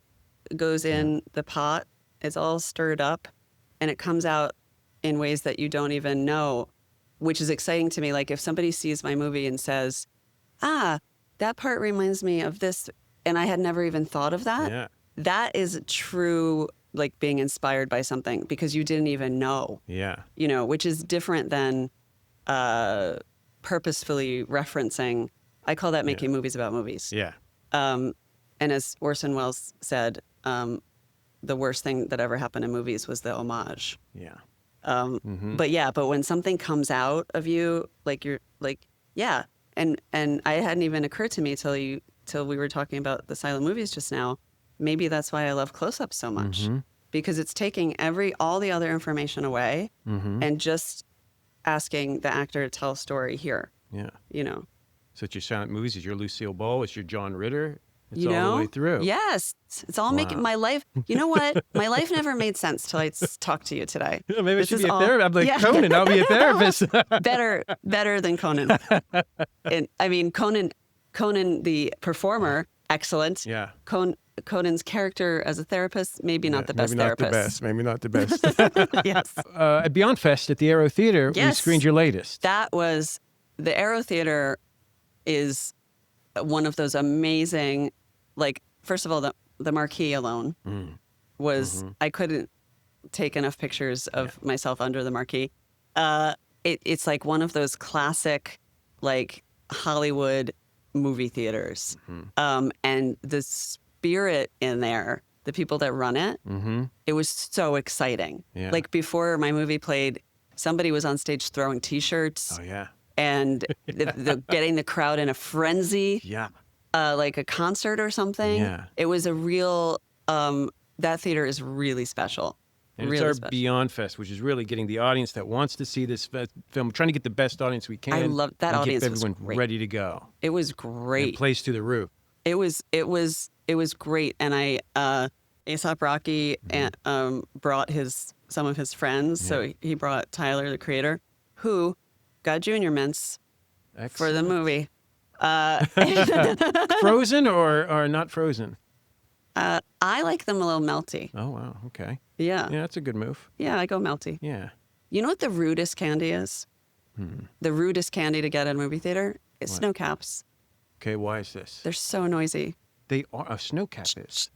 goes in the pot. It's all stirred up, and it comes out in ways that you don't even know, which is exciting to me. Like if somebody sees my movie and says, that part reminds me of this, and I had never even thought of that. Yeah. That is true, like being inspired by something because you didn't even know. Yeah. Which is different than purposefully referencing. I call that making movies about movies. Yeah. And as Orson Welles said, the worst thing that ever happened in movies was the homage. Yeah. But when something comes out of you, and it hadn't even occurred to me till we were talking about the silent movies just now. Maybe that's why I love close-ups so much, because it's taking all the other information away and just asking the actor to tell a story here. Yeah. So it's your silent movies, it's your Lucille Ball, it's your John Ritter. It's all the way through. Yes. It's all making my life. You know what? My life never made sense till I talked to you today. Yeah, maybe I should be a therapist. I'm like Conan. I'll be a therapist. better than Conan. And I mean, Conan the performer, excellent. Yeah. Conan's character as a therapist, maybe not the best therapist. Maybe not the best. Yes. At Beyond Fest at the Aero Theater, we screened your latest. That was the Aero Theater is one of those amazing. First of all, the marquee alone was, I couldn't take enough pictures of myself under the marquee. It's like one of those classic, Hollywood movie theaters. And the spirit in there, the people that run it, it was so exciting. Yeah. Before my movie played, somebody was on stage throwing T-shirts. Oh, yeah. And getting the crowd in a frenzy. Yeah. Like a concert or something. Yeah. It was a real, that theater is really special. And really it's our special. Beyond Fest, which is really getting the audience that wants to see this film, trying to get the best audience we can. I love that and audience. Get Was everyone great. ready to go. It was And great. it plays through the roof. It was great. And A$AP Rocky brought some of his friends. So he brought Tyler, the creator, who got junior mints for the movie. Frozen or not frozen? I like them a little melty. Oh, wow. Okay. Yeah. Yeah, that's a good move. Yeah, I go melty. Yeah. You know what the rudest candy is? The rudest candy to get at a movie theater is snow caps. Okay, why is this? They're so noisy. They are. A snow cap is.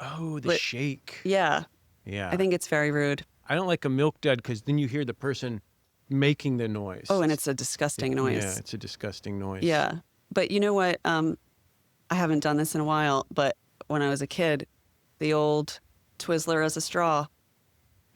Oh, the shake. Yeah. Yeah. I think it's very rude. I don't like a milk dud because then you hear the person making the noise. Oh, and it's a disgusting noise. Yeah, it's a disgusting noise. Yeah. But you know what? I haven't done this in a while, but when I was a kid, the old Twizzler as a straw.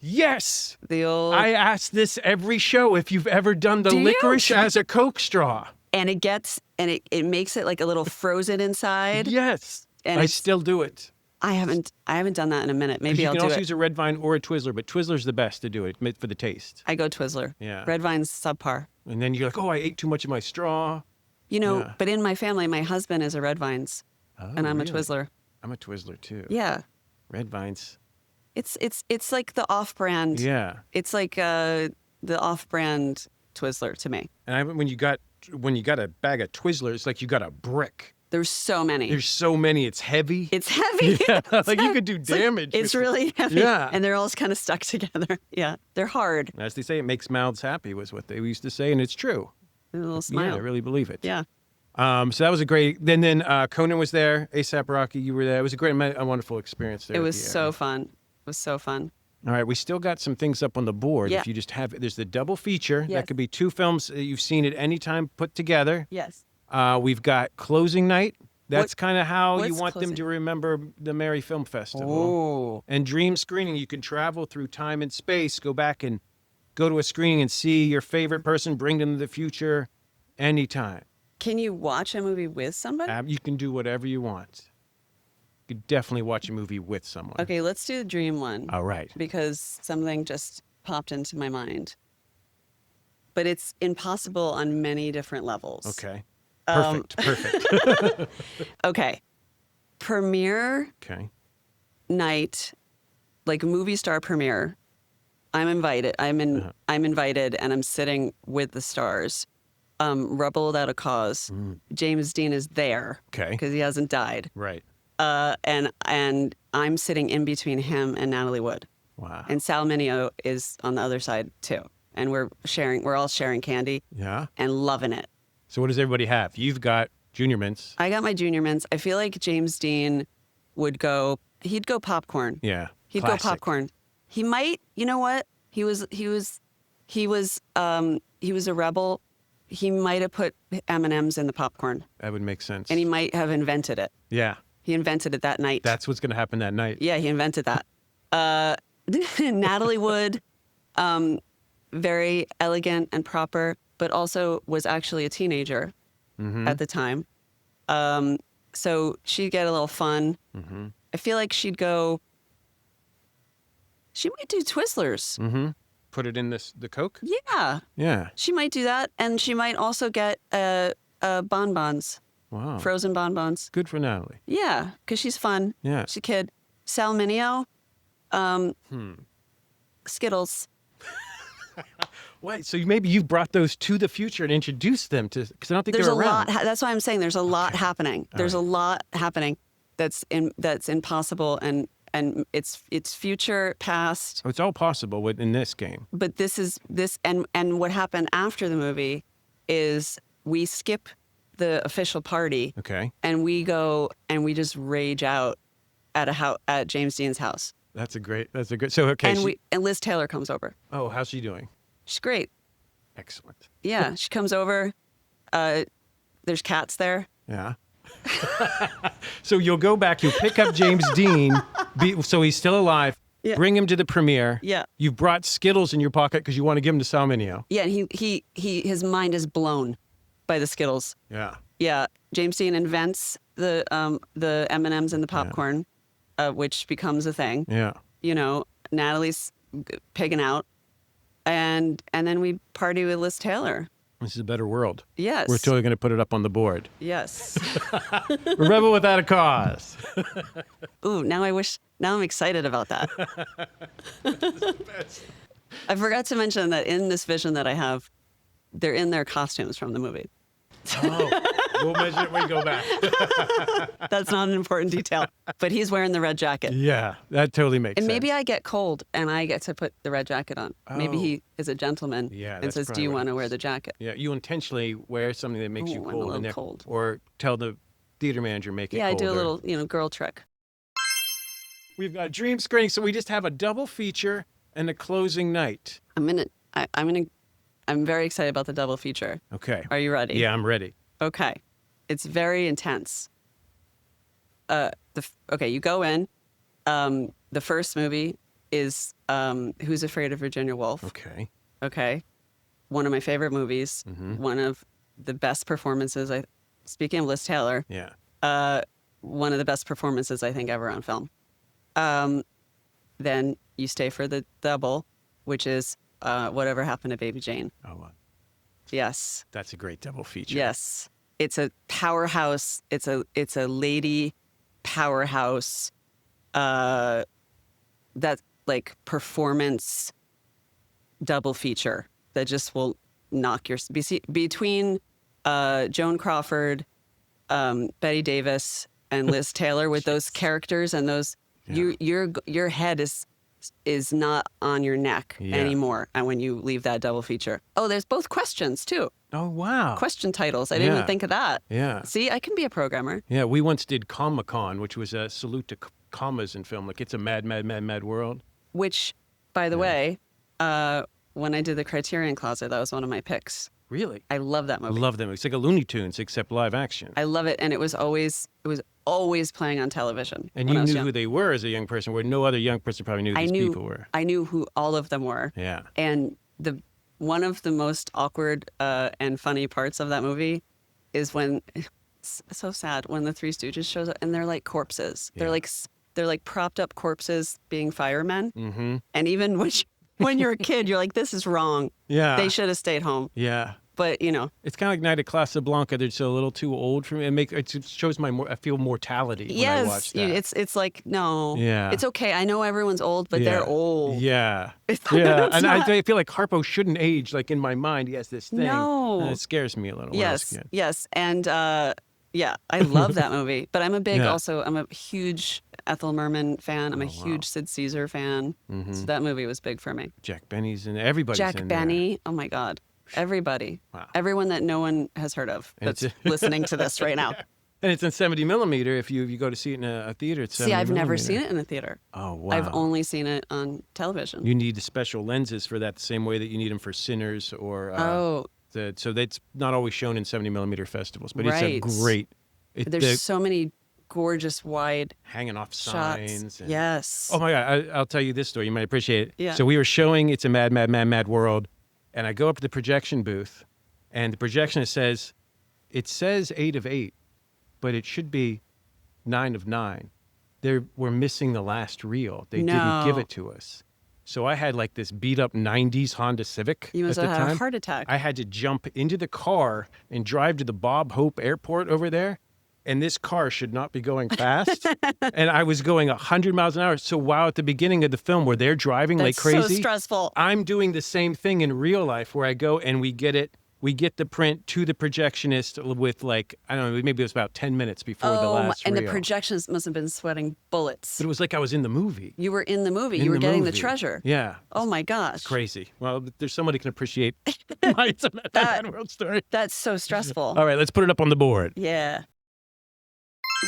Yes! The old... I ask this every show if you've ever done the Do you? licorice as a Coke straw. And it makes it like a little frozen inside. Yes. And I it's- still do it. I haven't done that in a minute. Maybe You I'll can do also it. use a red vine or a Twizzler, but Twizzler's the best to do it for the taste. I go Twizzler. Yeah. Red Vine's subpar. And then you're like, oh, I ate too much of my straw. You know, Yeah. but in my family, my husband is a Red Vines, and I'm really? a Twizzler. I'm a Twizzler too. Yeah. Red vines. It's like the off-brand. Yeah. It's like the off-brand Twizzler to me. And when you got a bag of Twizzlers, it's like you got a brick. There's so many. There's so many. It's heavy. It's heavy. Yeah, It's like you heavy. could do It's like- damage It's with- really heavy. Yeah. And they're all kind of stuck together. Yeah. They're hard. As they say, it makes mouths happy was what they used to say, and it's true. A little Yeah, smile. I really believe it. Yeah. So that was a great. Then Conan was there. A$AP Rocky, you were there. It was a wonderful experience there. It at was the so Aero. fun. It was so fun. All right, we still got some things up on the board. Yeah. If you just have, there's the double feature. Yes. That could be two films that you've seen at any time put together. Yes. We've got closing night. That's kind of how you what's want them closing? to remember the Mary Film Festival. Oh. And dream screening, you can travel through time and space, go back and go to a screening and see your favorite person, bring them to the future anytime. Can you watch a movie with somebody? You can do whatever you want. You could definitely watch a movie with someone. Okay, let's do the dream one. All right. Because something just popped into my mind. But it's impossible on many different levels. Okay. Perfect. Perfect. Okay. Premiere Okay. night, like movie star premiere. I'm invited. I'm invited, and I'm sitting with the stars. Rebel Without a Cause. James Dean is there. Okay. Because he hasn't died. Right. And I'm sitting in between him and Natalie Wood. Wow. And Sal Mineo is on the other side too. And we're all sharing candy Yeah. and loving it. So what does everybody have? You've got Junior Mints. I got my junior mints. I feel like James Dean he'd go popcorn. Yeah. He'd Classic. go popcorn. He might, you know what? He was a rebel. He might have put M&Ms in the popcorn, That would make sense. and he might have invented it. Yeah. He invented it that night. That's what's going to happen that night. Yeah, he invented that. Natalie Wood, very elegant and proper, but also was actually a teenager at the time. So she'd get a little fun. I feel like she might do Twizzlers. Put it in the Coke? Yeah, Yeah. she might do that. And she might also get bonbons, Wow. frozen bonbons. Good for Natalie. Yeah, because she's fun. Yeah. She's a kid. Sal Mineo, Skittles. Wait, so maybe you've brought those to the future and introduced them to, because I don't think There's they're a around. lot. That's why I'm saying there's a lot happening. There's a lot happening that's impossible, and it's future, past. Oh, it's all possible in this game. But this and what happened after the movie is we skip the official party, Okay. and we go and we just rage out at James Dean's house. That's a great, so okay. And Liz Taylor comes over. Oh, how's she doing? She's great. Excellent. Yeah, she comes over. There's cats there. Yeah. So you'll go back, you'll pick up James Dean, so he's still alive, Yeah. bring him to the premiere. Yeah. You've brought Skittles in your pocket because you want to give them to Sal Mineo. Yeah, and his mind is blown by the Skittles. Yeah. Yeah, James Dean invents the M&Ms and the popcorn, which becomes a thing. Yeah. You know, Natalie's pigging out, and then we party with Liz Taylor. This is a better world. Yes. We're totally going to put it up on the board. Yes. Rebel without a cause. Ooh, now I'm excited about that. I forgot to mention that in this vision that I have, they're in their costumes from the movie. We'll mention it when we go back. That's not an important detail, but he's wearing the red jacket. Yeah, that totally makes And sense. maybe I get cold and I get to put the red jacket on. Maybe he is a gentleman Yeah, and that's says, "Do probably you what want it to wear is. the jacket?" Yeah, you intentionally wear something that makes you Ooh, I'm a cold, little and cold. or tell the theater manager make it Yeah, I do a colder. little, girl trick. We've got dream screening, so we just have a double feature and a closing night. I'm very excited about the double feature. Okay. Are you ready? Yeah, I'm ready. Okay. It's very intense. Okay, you go in. The first movie is Who's Afraid of Virginia Woolf? Okay. Okay. One of my favorite movies. Mm-hmm. One of the best performances. Speaking of Liz Taylor, Yeah. one of the best performances I think ever on film. Then you stay for the double, which is Whatever Happened to Baby Jane. Oh, wow. Yes. That's a great double feature. Yes. It's a powerhouse. It's a lady powerhouse. That like performance double feature that just will knock your between Joan Crawford, Betty Davis, and Liz Taylor with those characters and those your head is not on your neck anymore. And when you leave that double feature, there's both questions too. Oh, wow. Question titles. I didn't even think of that. Yeah. See, I can be a programmer. Yeah, we once did Comic-Con, which was a salute to commas in film. Like, it's a mad, mad, mad, mad world. Which, by the way, when I did the Criterion Closet, that was one of my picks. Really? I love that I movie. love them. It's like a Looney Tunes, except live action. I love it, and it was always playing on television. And when you I was knew young. who they were as a young person, where no other young person probably knew who these people were. I knew who all of them were. Yeah. And one of the most awkward and funny parts of that movie is when it's so sad when the Three Stooges shows up and they're like corpses. Yeah. They're like propped up corpses being firemen. Mm-hmm. And even when you're a kid, you're like, this is wrong. Yeah. They should have stayed home. Yeah. But It's kind of like Night at Casablanca. They're just a little too old for me. It shows I feel mortality when I watch that. It's like, no. Yeah. It's okay. I know everyone's old, but they're old. Yeah. It's Yeah. it's And not- I feel like Harpo shouldn't age. Like in my mind, he has this thing. No. And it scares me a little. when I was a Yes, kid. yes. And I love that movie. But I'm I'm a huge Ethel Merman fan. I'm a huge Sid Caesar fan. Mm-hmm. So that movie was big for me. Jack Benny's and everybody's Jack in Benny. Oh my God. Everybody. Wow. Everyone that no one has heard of And that's it's- listening to this right now. there. And it's in 70 millimeter. If you go to see it in a theater, it's 70 See, I've never millimeter. seen it in a theater. Oh, wow. I've only seen it on television. You need the special lenses for that, the same way that you need them for Sinners or. So that's not always shown in 70 millimeter festivals, but it's a Right. great. There's so many gorgeous wide hanging off shots. signs. And, Yes. Oh my God! I'll tell you this story. You might appreciate it. Yeah. So we were showing It's a Mad, Mad, Mad, Mad World, and I go up to the projection booth, and the projectionist says, "It says 8 of 8, but it should be 9 of 9. We're missing the last reel. They didn't give No. it to us." So I had like this beat up 90s Honda Civic You must at the have had time. a heart attack. I had to jump into the car and drive to the Bob Hope Airport over there. And this car should not be going fast. And I was going 100 miles an hour. So while at the beginning of the film where they're driving like That's crazy, so stressful. I'm doing the same thing in real life where I go and we get the print to the projectionist with like, I don't know, maybe it was about 10 minutes before the last and reel. the projections must have been sweating bullets. But it was like I was in the movie. You were in the movie. In You were the getting the movie. treasure. Yeah. Oh my gosh. Crazy. Well, there's somebody can appreciate my Mad World story. That's so stressful. All right, let's put it up on the board. Yeah.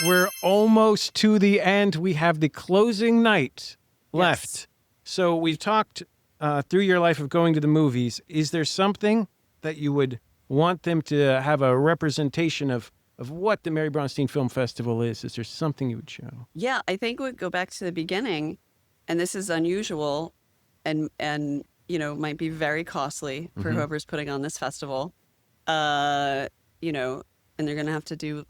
We're almost to the end. We have the closing night left. Yes. So we've talked through your life of going to the movies. Is there something that you would want them to have a representation of what the Mary Bronstein Film Festival is? Is there something you would show? Yeah, I think we'd go back to the beginning, and this is unusual and might be very costly for whoever's putting on this festival. And they're going to have to do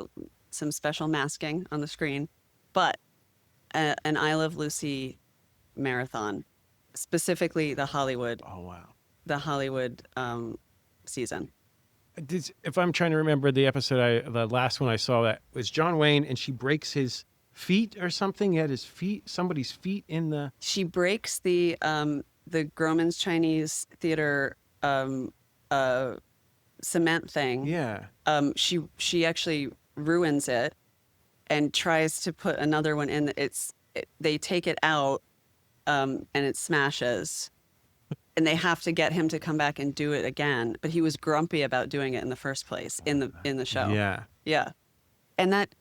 some special masking on the screen. But an I Love Lucy marathon specifically the Hollywood. Oh, wow. The Hollywood season. If I'm trying to remember the episode, the last one I saw, that was John Wayne, and she breaks his feet or something. He had his feet, somebody's feet in the. She breaks the Grauman's Chinese Theater cement thing. Yeah. She actually ruins it and tries to put another one in. They take it out, and it smashes. And they have to get him to come back and do it again. But he was grumpy about doing it in the first place in the show. Yeah. Yeah. And that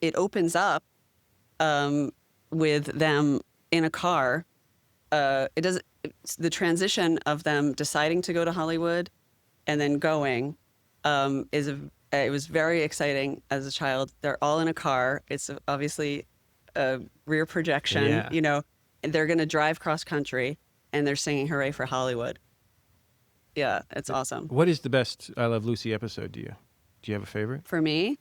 it opens up with them in a car. The transition of them deciding to go to Hollywood and then going it was very exciting as a child. They're all in a car. It's obviously a rear projection, you know. And they're going to drive cross country, and they're singing "Hooray for Hollywood." Yeah, it's awesome. What is the best I Love Lucy episode? Do you have a favorite? For me,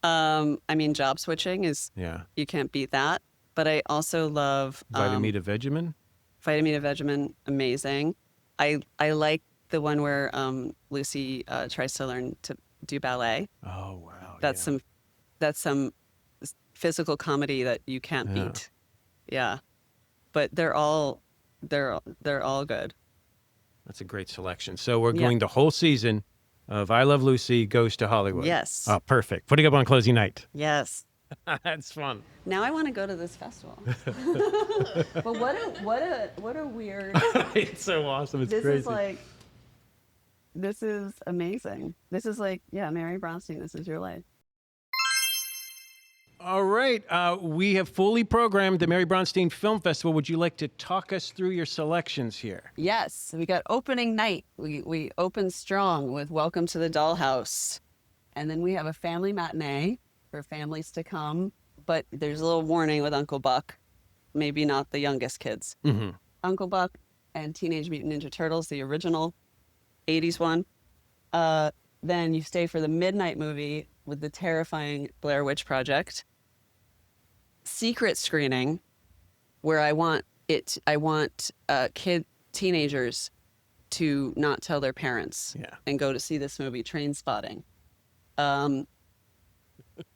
I mean, job switching is you can't beat that. But I also love Vitamita Vegemin. Vitamita Vegemin, amazing. I like the one where Lucy tries to learn to do ballet. Oh wow, that's some physical comedy that you can't beat. Yeah. But they're all good. That's a great selection. So we're going the whole season of I Love Lucy Goes to Hollywood. Yes. Oh, perfect. Putting up on closing night. Yes. That's fun. Now I want to go to this festival. But what a weird. It's so awesome. It's crazy. This is amazing. This is Mary Bronstein. This is your life. All right. We have fully programmed the Mary Bronstein Film Festival. Would you like to talk us through your selections here? Yes. We got opening night. We open strong with Welcome to the Dollhouse. And then we have a family matinee for families to come. But there's a little warning with Uncle Buck. Maybe not the youngest kids. Mm-hmm. Uncle Buck and Teenage Mutant Ninja Turtles, the original 80s one. Then you stay for the midnight movie with the terrifying Blair Witch Project. Secret screening, where I want teenagers to not tell their parents and go to see this movie, Trainspotting.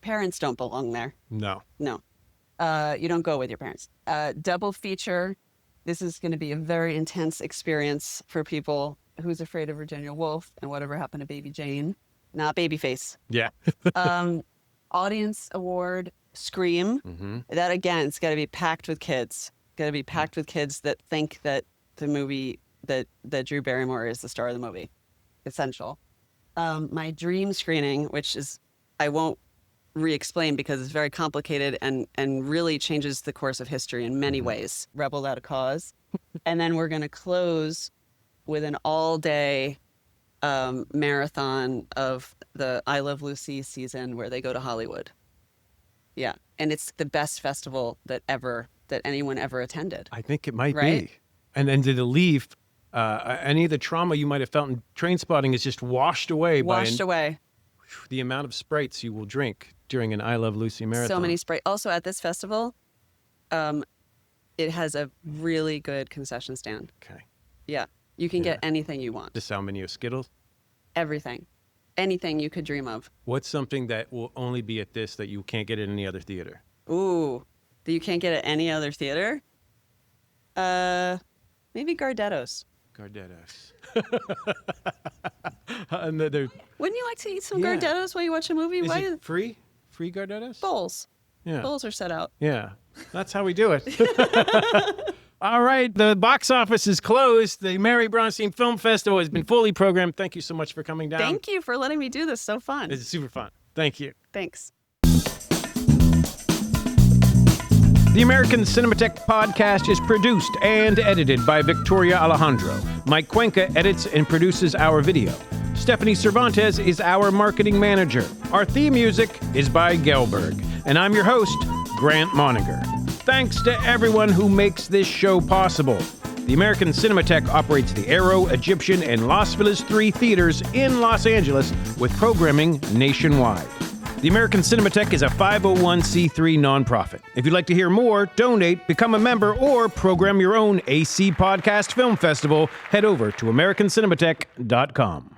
Parents don't belong there. No. You don't go with your parents. Double feature. This is going to be a very intense experience for people. Who's Afraid of Virginia Woolf and Whatever Happened to Baby Jane. Not Babyface. Yeah. Audience award, Scream. Mm-hmm. That, again, it's got to be packed with kids. Got to be packed with kids that think that the movie, that Drew Barrymore is the star of the movie. Essential. My dream screening, which is, I won't re-explain because it's very complicated and really changes the course of history in many ways. Rebel Without a Cause. And then we're going to close with an all-day marathon of the I Love Lucy season where they go to Hollywood. Yeah, and it's the best festival that anyone ever attended. I think it might be. And then to leave, any of the trauma you might have felt in Trainspotting is just washed away. The amount of Sprites you will drink during an I Love Lucy marathon. So many Sprites. Also at this festival, it has a really good concession stand. Okay. Yeah. You can get anything you want. Just how many of Skittles? Everything. Anything you could dream of. What's something that will only be at this that you can't get at any other theater? Ooh, that you can't get at any other theater? Maybe Gardetto's. And wouldn't you like to eat some Gardetto's while you watch a movie? Is it free? Free Gardetto's? Bowls. Yeah. Bowls are set out. Yeah. That's how we do it. All right, the box office is closed. The Mary Bronstein Film Festival has been fully programmed. Thank you so much for coming down. Thank you for letting me do this. So fun. It's super fun. Thank you. Thanks. The American Cinematheque podcast is produced and edited by Victoria Alejandro. Mike Cuenca edits and produces our video. Stephanie Cervantes is our marketing manager. Our theme music is by Gelberg. And I'm your host, Grant Moniger. Thanks to everyone who makes this show possible. The American Cinematheque operates the Aero, Egyptian, and Los Feliz 3 theaters in Los Angeles with programming nationwide. The American Cinematheque is a 501c3 nonprofit. If you'd like to hear more, donate, become a member, or program your own AC Podcast Film Festival, head over to AmericanCinematheque.com.